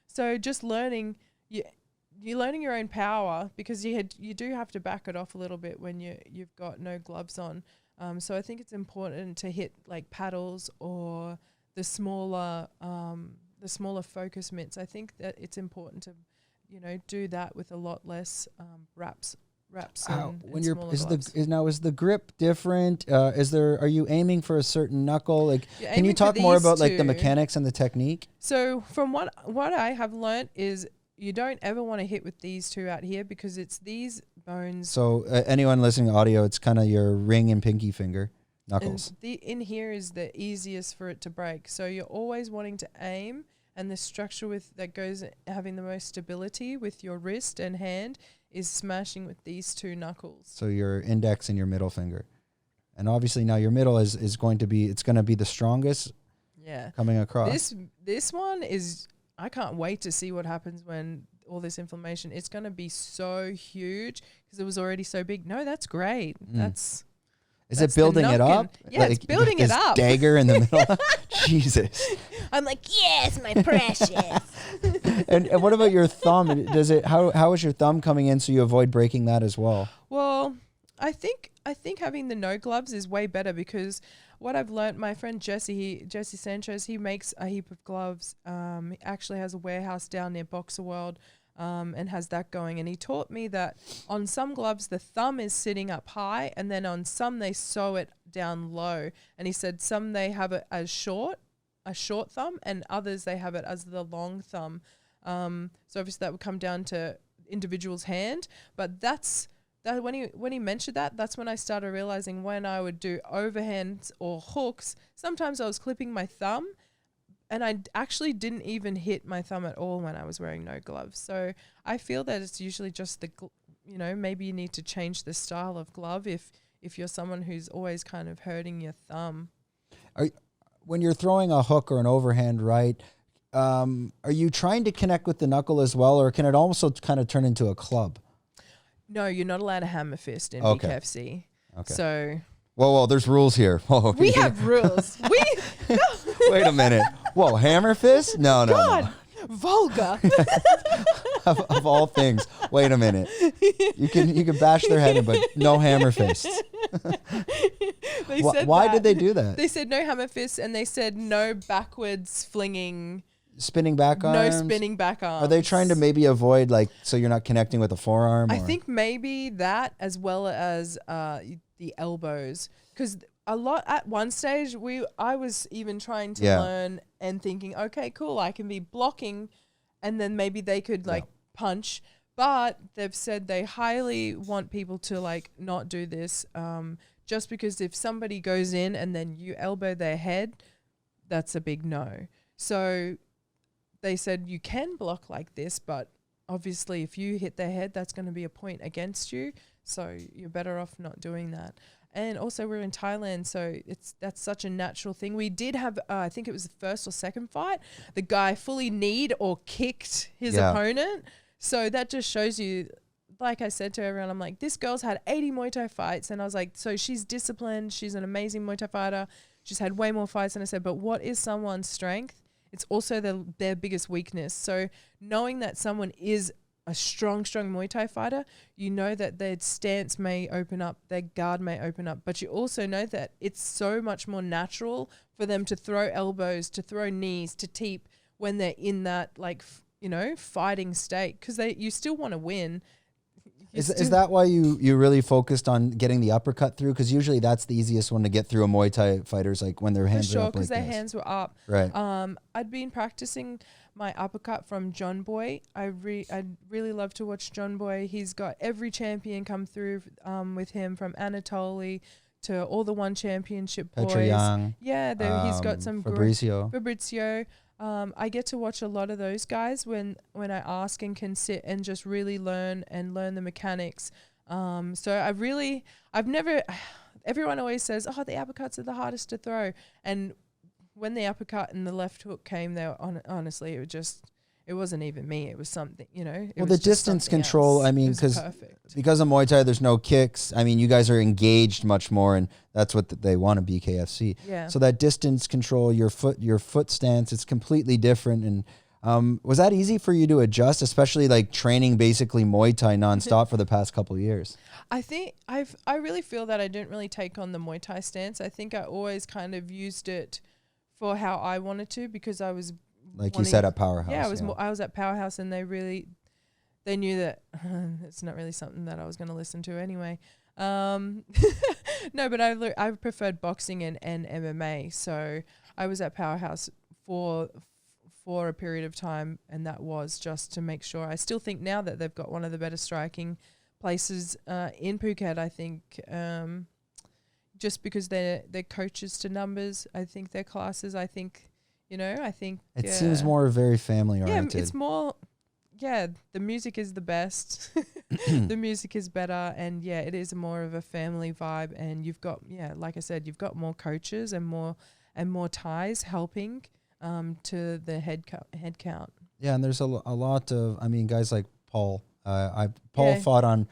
So just learning, you're learning your own power, because you do have to back it off a little bit when you've got no gloves on. So I think it's important to hit like paddles or the smaller foKus mitts. I think that it's important to, do that with a lot less wraps. When you're is the grip different? Are you aiming for a certain knuckle? Like, can you talk more about like the mechanics and the technique? So from what I have learned is you don't ever want to hit with these two out here, because it's these bones. So anyone listening to audio, it's kind of your ring and pinky finger knuckles. And in here is the easiest for it to break. So you're always wanting to aim, and the structure that goes having the most stability with your wrist and hand is smashing with these two knuckles. So your index and your middle finger. And obviously now your middle is going to be the strongest. Yeah. Coming across. This one is, I can't wait to see what happens when all this inflammation, it's going to be so huge because it was already so big. No, that's great. Is it building it up? Yeah, like, it's building it up. Dagger in the middle. Jesus. I'm like, yes, my precious. And what about your thumb? How is your thumb coming in so you avoid breaking that as well? Well, I think having the no gloves is way better, because what I've learned, my friend Jesse Sanchez, he makes a heap of gloves. He actually has a warehouse down near Boxer World. And has that going. And he taught me that on some gloves, the thumb is sitting up high, and then on some they sew it down low. And he said some they have it as a short thumb, and others they have it as the long thumb. So obviously that would come down to individual's hand. But that when he mentioned that's when I started realizing when I would do overhands or hooks, sometimes I was clipping my thumb, and I actually didn't even hit my thumb at all when I was wearing no gloves. So I feel that it's usually just maybe you need to change the style of glove if you're someone who's always kind of hurting your thumb. When you're throwing a hook or an overhand right, are you trying to connect with the knuckle as well, or can it also kind of turn into a club? No, you're not allowed a hammer fist in BKFC. Okay. So... Whoa, there's rules here. Whoa. We have rules. Wait a minute. Whoa, hammer fist? No. Vulgar. of all things. Wait a minute. You can bash their head in, but no hammer fists. Why did they do that? They said no hammer fists, and they said no backwards flinging. Spinning back arms? No spinning back arms. Are they trying to maybe avoid, so you're not connecting with the forearm? I think maybe that, as well as the elbows, because a lot at one stage I was even trying to learn and thinking, okay, cool, I can be blocking, and then maybe they could punch, but they've said they highly want people to not do this, just because if somebody goes in and then you elbow their head, that's a big no. So they said you can block like this, but obviously if you hit their head, that's going to be a point against you. So you're better off not doing that. And also we're in Thailand, so that's such a natural thing. We did have, I think it was the first or second fight, the guy fully kneed or kicked his opponent. So that just shows you, like I said to everyone, I'm like, this girl's had 80 Muay Thai fights. And I was like, so she's disciplined. She's an amazing Muay Thai fighter. She's had way more fights. And I said, but what is someone's strength? It's also their biggest weakness. So knowing that someone is a strong Muay Thai fighter, you know that their stance may open up, their guard may open up, but you also know that it's so much more natural for them to throw elbows, to throw knees, to teep when they're in that fighting state, because you still want to win. Is that why you really focused on getting the uppercut through? Because usually that's the easiest one to get through a Muay Thai fighter's, when their hands are up because their hands were up. Right. I'd been practicing my uppercut from John Boy. I'd really love to watch John Boy. He's got every champion come through with him, from Anatoly to all the one championship boys. Petra Yang. Yeah, he's got some Fabrizio. I get to watch a lot of those guys when I ask and can sit and just really learn the mechanics. So I've never, everyone always says, oh, the uppercuts are the hardest to throw. And when the uppercut and the left hook came, they were honestly, it wasn't even me. It was something, you know. Well, the distance control, I mean, because of Muay Thai, there's no kicks. I mean, you guys are engaged much more, and that's what they want to BKFC. Yeah. So that distance control, your foot stance, it's completely different. And was that easy for you to adjust, especially like training basically Muay Thai nonstop for the past couple of years? I think I really feel that I didn't really take on the Muay Thai stance. I think I always kind of used it for how I wanted to, because I was you said at Powerhouse. Yeah, I was at Powerhouse, and they knew that it's not really something that I was going to listen to anyway. No, but I preferred boxing and MMA. So I was at Powerhouse for a period of time, and that was just to make sure. I still think now that they've got one of the better striking places in Phuket. I think just because they're coaches to numbers, I think their classes, I think it seems more very family oriented. Yeah, it's more. Yeah, the music is the best. The music is better, and yeah, it is more of a family vibe. And you've got, like I said, you've got more coaches and more ties helping to the head count. Yeah, and there's a lot of, I mean, guys like Paul. Paul fought on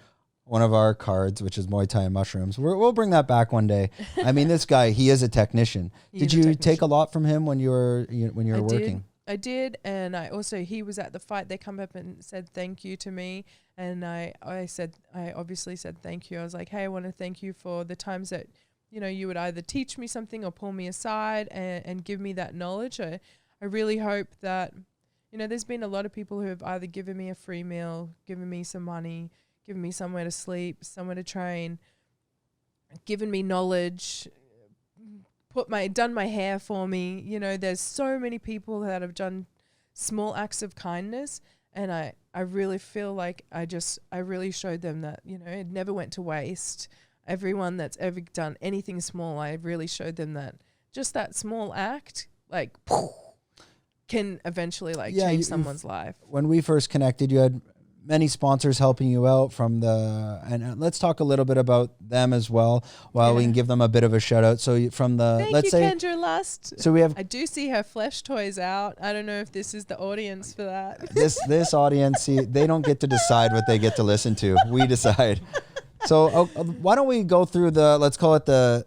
one of our cards, which is Muay Thai and mushrooms. We'll bring that back one day. I mean, this guy, he is a technician. Did you take a lot from him when you were working? I did, and he was at the fight. They come up and said thank you to me, and I obviously said thank you. I was like, hey, I want to thank you for the times that, you know, you would either teach me something or pull me aside and give me that knowledge. I really hope that, you know, there's been a lot of people who have either given me a free meal, given me some money, given me somewhere to sleep, somewhere to train, given me knowledge, done my hair for me. You know, there's so many people that have done small acts of kindness, and I really feel like I really showed them that, you know, it never went to waste. Everyone that's ever done anything small, I really showed them that just that small act, like, can eventually change someone's life. When we first connected, you had many sponsors helping you out and let's talk a little bit about them as well, while we can give them a bit of a shout out. So from the, Thank you, Kendra Lust. So I do see her flesh toys out. I don't know if this is the audience for that. This audience, they don't get to decide what they get to listen to. We decide. So why don't we go through let's call it the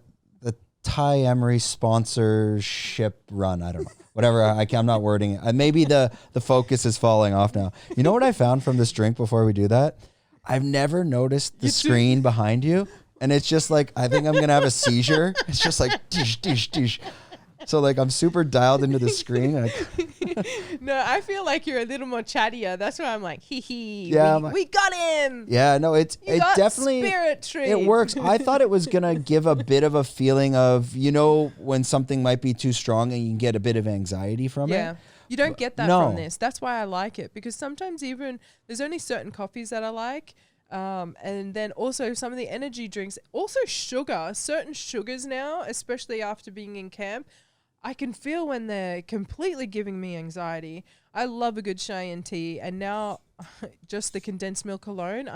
Tai Emery sponsorship run. I don't know. Whatever, I'm not wording it. Maybe the foKus is falling off now. You know what I found from this drink before we do that? I've never noticed the screen behind you, and it's just like, I think I'm going to have a seizure. It's just like, dish, dish, dish. So like I'm super dialed into the screen. No, I feel like you're a little more chattier. That's why I'm like, hee hee. Yeah, we got him. Yeah, no, it definitely spirit tree. It works. I thought it was gonna give a bit of a feeling of, you know, when something might be too strong and you can get a bit of anxiety from it. Yeah. You don't get that from this. That's why I like it, because sometimes even there's only certain coffees that I like. And then also some of the energy drinks, also sugar, certain sugars now, especially after being in camp, I can feel when they're completely giving me anxiety. I love a good Cheyenne tea, and now just the condensed milk alone,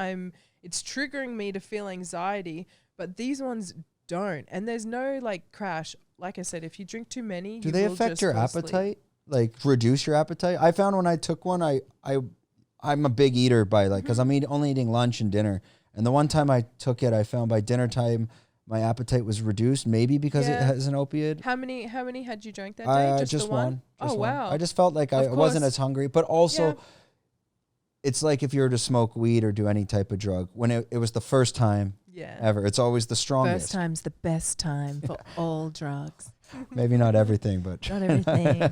it's triggering me to feel anxiety, but these ones don't. And there's no like crash. Like I said, if you drink too many, do they affect your appetite? Like reduce your appetite? I found when I took one, I'm a big eater because I'm only eating lunch and dinner. And the one time I took it, I found by dinner time, my appetite was reduced, maybe because it has an opiate. How many had you drank that day? Just one. Wow. I just felt like I wasn't as hungry, but also it's like if you were to smoke weed or do any type of drug, when it was the first time ever, it's always the strongest. First time's the best time for all drugs. Maybe not everything, but not everything.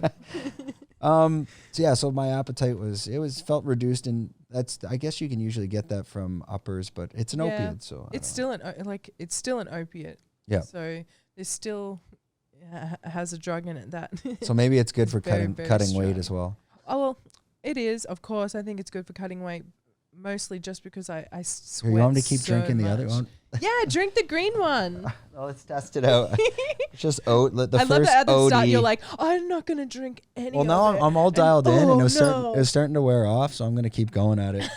So my appetite felt reduced, and I guess you can usually get that from uppers, but it's an opiate, so it's still an opiate. Yeah. So there's still has a drug in it that. So maybe it's good for cutting weight as well. Oh well, it is, of course. I think it's good for cutting weight, mostly just because I sweat. You want me to keep drinking the other one? Yeah, drink the green one. Well, let's test it out. It's just oat. I love that at the start you're like, I'm not gonna drink any. Well, now I'm all dialed in, and it was starting to wear off, so I'm gonna keep going at it.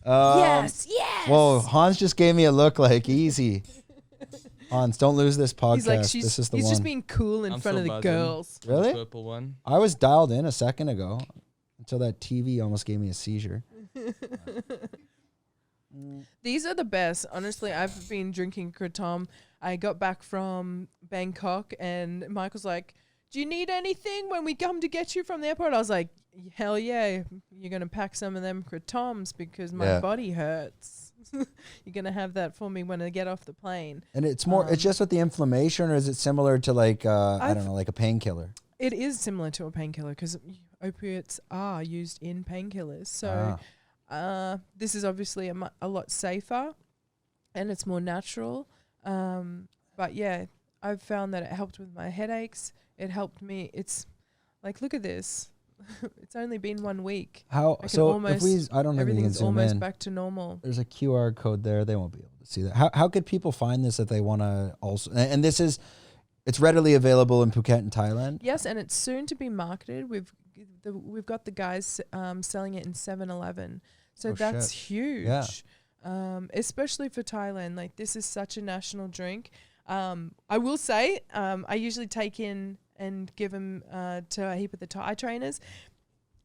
Yes. Whoa, Hans just gave me a look like easy. Hans, don't lose this podcast. He's like, this is the he's one. just being cool in front of the girls. Really? The purple one. I was dialed in a second ago until that TV almost gave me a seizure. These are the best. Honestly, I've been drinking Kratom. I got back from Bangkok and Michael's like, do you need anything when we come to get you from the airport? I was like, hell yeah. You're going to pack some of them Kratoms because my body hurts. You're going to have that for me when I get off the plane. And it's more, it's just with the inflammation, or is it similar to like, I don't know, like a painkiller? It is similar to a painkiller because opiates are used in painkillers. So this is obviously a lot safer and it's more natural. But yeah, I've found that it helped with my headaches. It helped me. It's like, look at this. It's only been 1 week. How so? If we, I don't know. Everything's almost back to normal. There's a QR code there. They won't be able to see that. How could people find this if they want to also? And this is, it's readily available in Phuket and Thailand. Yes, and it's soon to be marketed. We've got the guys selling it in 7-Eleven. So that's huge. Yeah. Especially for Thailand. Like, this is such a national drink. I will say, I usually take in and give them to a heap of the Thai trainers.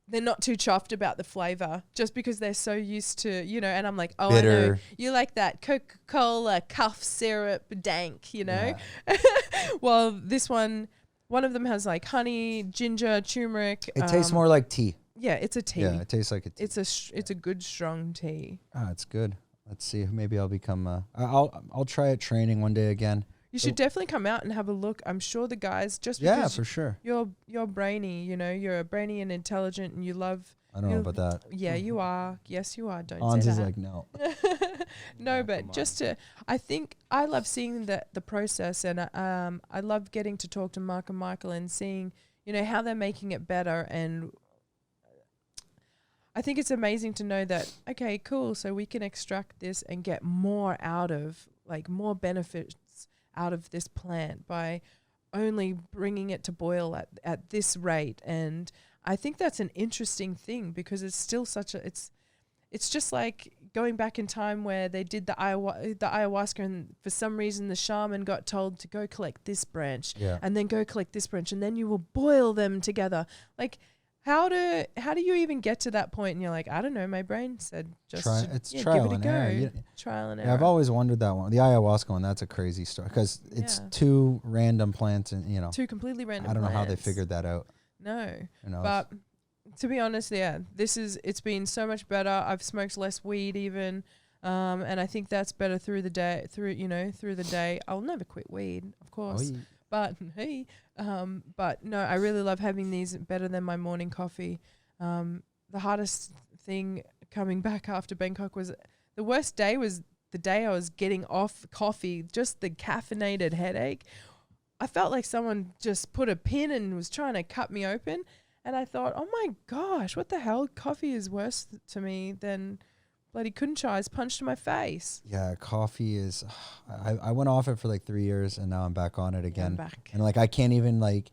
They're not too chuffed about the flavor just because they're so used to, and I'm like, oh, bitter. I know you like that Coca-Cola cough syrup dank, Yeah. Well, this one of them has like honey, ginger, turmeric. It tastes more like tea. Yeah, it's a tea. Yeah, it tastes like a tea. It's a good strong tea. It's good. Let's see. Maybe I'll become. I'll try it training one day again. You should definitely come out and have a look. I'm sure the guys just because for sure. You're brainy. You're brainy and intelligent, and you love. I don't know about that. Yeah, you are. Yes, you are. Don't Hans say is that. like no. No, but I think I love seeing the process, and I love getting to talk to Mark and Michael and seeing how they're making it better. And I think it's amazing to know that, okay, cool, so we can extract this and get more out of, like, more benefits out of this plant by only bringing it to boil at this rate. And I think that's an interesting thing because it's still it's just like going back in time where they did the ayahuasca, and for some reason the shaman got told to go collect this branch and then go collect this branch, and then you will boil them together. Like, how do you even get to that point? And you're like, I don't know. My brain said just trial give it a go. Error. Trial and error. Yeah, I've always wondered that one. The ayahuasca one, that's a crazy story because it's two random plants and two completely random. I don't know plants. how they figured that out. No, who knows? But to be honest, it's been so much better. I've smoked less weed even, and I think that's better through the day. Through the day, I'll never quit weed, of course. But but no, I really love having these better than my morning coffee. The hardest thing coming back after Bangkok was the worst day was the day I was getting off coffee, just the caffeinated headache. I felt like someone just put a pin and was trying to cut me open. And I thought, oh my gosh, what the hell? Coffee is worse to me than bloody kunchai's punched in my face. Yeah, coffee is. I went off it for like 3 years, and now I'm back on it again. Yeah, I'm back. And like I can't even like,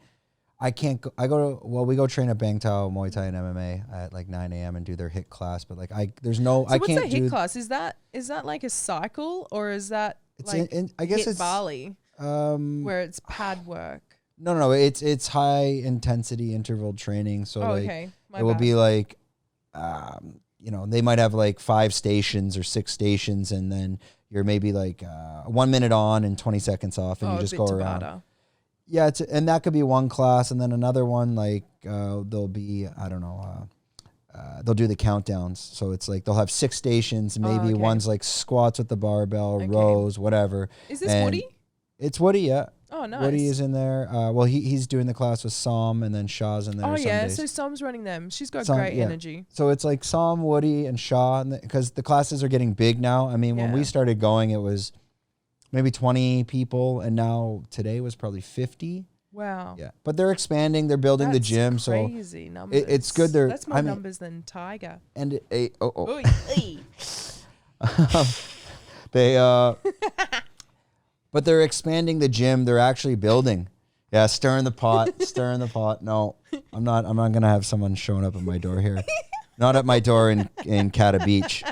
I can't. We go train at Bangkau Muay Thai and MMA at like 9 a.m. and do their HIIT class. But like there's no. So I can't. What's the HIIT class? Is that like a cycle, or is that like I guess HIIT it's Bali, where it's pad work? No. It's high intensity interval training. So it will be like, they might have like 5 stations or 6 stations, and then you're maybe like 1 minute on and 20 seconds off, and you just go around. Tabata. Yeah, and that could be one class, and then another one like there'll be they'll do the countdowns. So it's like they'll have 6 stations, maybe one's like squats with the barbell, rows, whatever. Is this Woody? It's Woody, yeah. Oh, nice. Woody is in there. He's doing the class with Som, and then Shah's in there. Oh, yeah. Days. So Som's running them. She's got great energy. So it's like Som, Woody, and Shah, because the classes are getting big now. I mean, when we started going, it was maybe 20 people, and now today was probably 50. Wow. Yeah. But they're expanding. They're building the gym. Crazy so numbers. It's good. That's more numbers than Tiger. And but they're expanding the gym. They're actually building. Yeah, stirring the pot. No, I'm not going to have someone showing up at my door here. Not at my door in Cata Beach.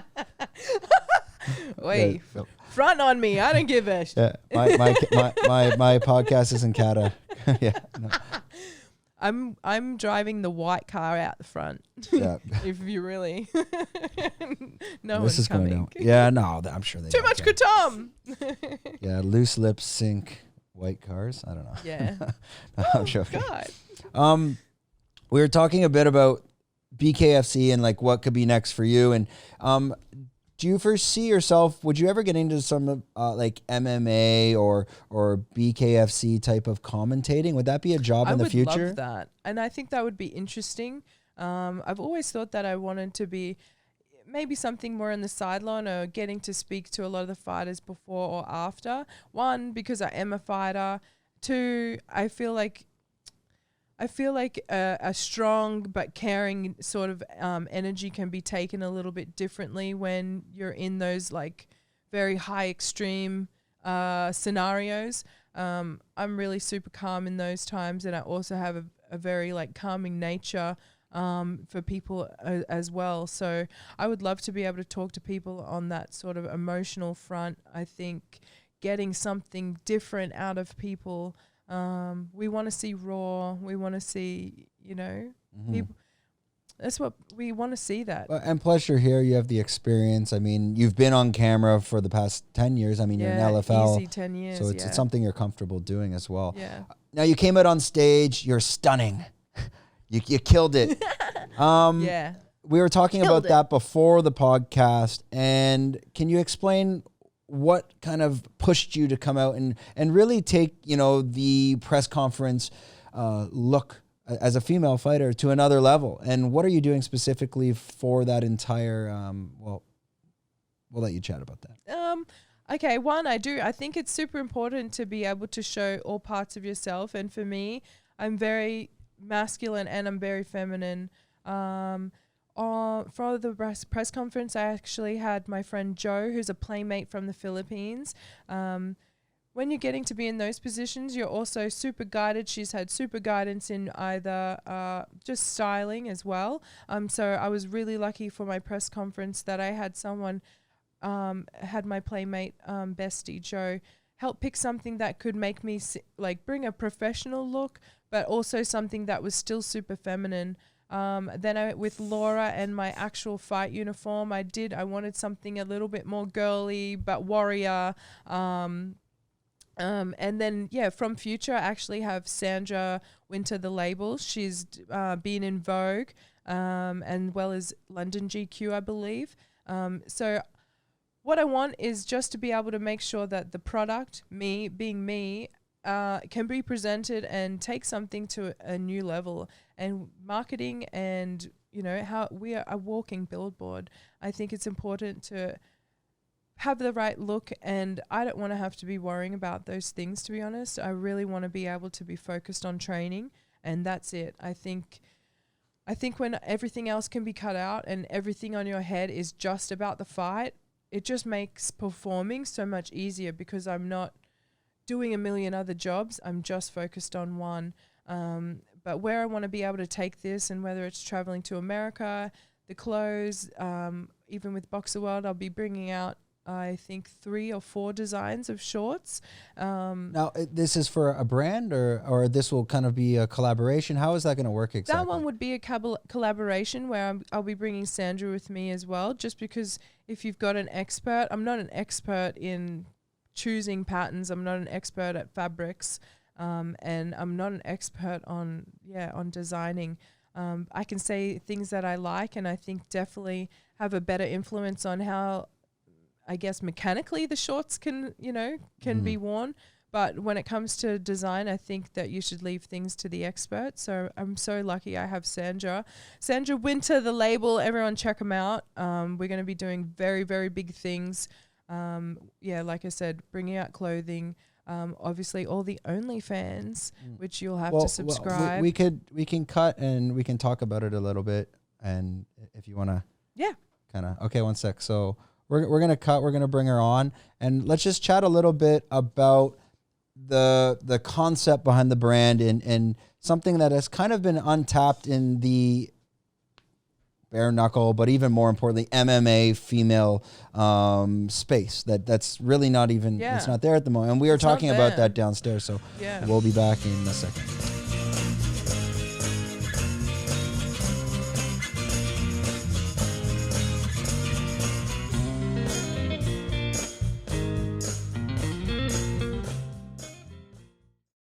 Wait, front on me. I don't give a shit. Yeah, my podcast is in Kata. Yeah. No. I'm driving the white car out the front. Yeah. If you really no This one's is coming. going down. Yeah, no, I'm sure they Too much Kratom. Yeah, loose lips sink white cars. I don't know. Yeah. No, I'm joking. God. We were talking a bit about BKFC and like what could be next for you. And do you foresee yourself, would you ever get into some like MMA or BKFC type of commentating? Would that be a job in the future? I would love that. And I think that would be interesting. I've always thought that I wanted to be maybe something more on the sideline or getting to speak to a lot of the fighters before or after. One, because I am a fighter. Two, I feel like a strong but caring sort of energy can be taken a little bit differently when you're in those like very high extreme scenarios. I'm really super calm in those times, and I also have a very like calming nature for people as well. So I would love to be able to talk to people on that sort of emotional front. I think getting something different out of people. We want to see raw. We want to see, people. That's what we want to see. That. And plus, you're here. You have the experience. I mean, you've been on camera for the past 10 years. I mean, you're in LFL. Easy 10 years. So it's something you're comfortable doing as well. Yeah. Now you came out on stage. You're stunning. You killed it. Yeah. We were talking about that before the podcast. And can you explain what kind of pushed you to come out and really take, the press conference look as a female fighter to another level? And what are you doing specifically for that entire, we'll let you chat about that. Okay, one, I think it's super important to be able to show all parts of yourself. And for me, I'm very masculine and I'm very feminine. For the press conference, I actually had my friend Joe, who's a playmate from the Philippines. When you're getting to be in those positions, you're also super guided. She's had super guidance in either just styling as well. So I was really lucky for my press conference that I had someone, had my playmate bestie Joe, help pick something that could make me bring a professional look, but also something that was still super feminine. Then with Laura and my actual fight uniform, I wanted something a little bit more girly but warrior. And then from Future, I actually have Sandra Winter, the label. She's been in Vogue, and well as London GQ, I believe. So what I want is just to be able to make sure that the product, me being me, can be presented and take something to a new level. And marketing and, how we are a walking billboard. I think it's important to have the right look, and I don't want to have to be worrying about those things, to be honest. I really want to be able to be focused on training, and that's it. I think when everything else can be cut out and everything on your head is just about the fight, it just makes performing so much easier because I'm not doing a million other jobs. I'm just focused on one. But where I want to be able to take this, and whether it's traveling to America, the clothes, even with Boxer World, I'll be bringing out, I think, 3 or 4 designs of shorts. Now, this is for a brand or this will kind of be a collaboration? How is that going to work exactly? That one would be a collaboration where I'll be bringing Sandra with me as well, just because if you've got an expert, I'm not an expert in choosing patterns. I'm not an expert at fabrics. And I'm not an expert on designing. I can say things that I like, and I think definitely have a better influence on how, I guess, mechanically the shorts can be worn. But when it comes to design, I think that you should leave things to the experts. So I'm so lucky I have Sandra Winter, the label. Everyone check them out. We're going to be doing very, very big things. Like I said, bringing out clothing. Obviously all the OnlyFans, which you'll have to subscribe. We can cut and we can talk about it a little bit, and if you want to okay, one sec. So we're gonna cut, we're gonna bring her on, and let's just chat a little bit about the concept behind the brand and something that has kind of been untapped in the bare knuckle, but even more importantly, MMA female space that's really not even, it's not there at the moment. And we are talking about that downstairs. So we'll be back in a second.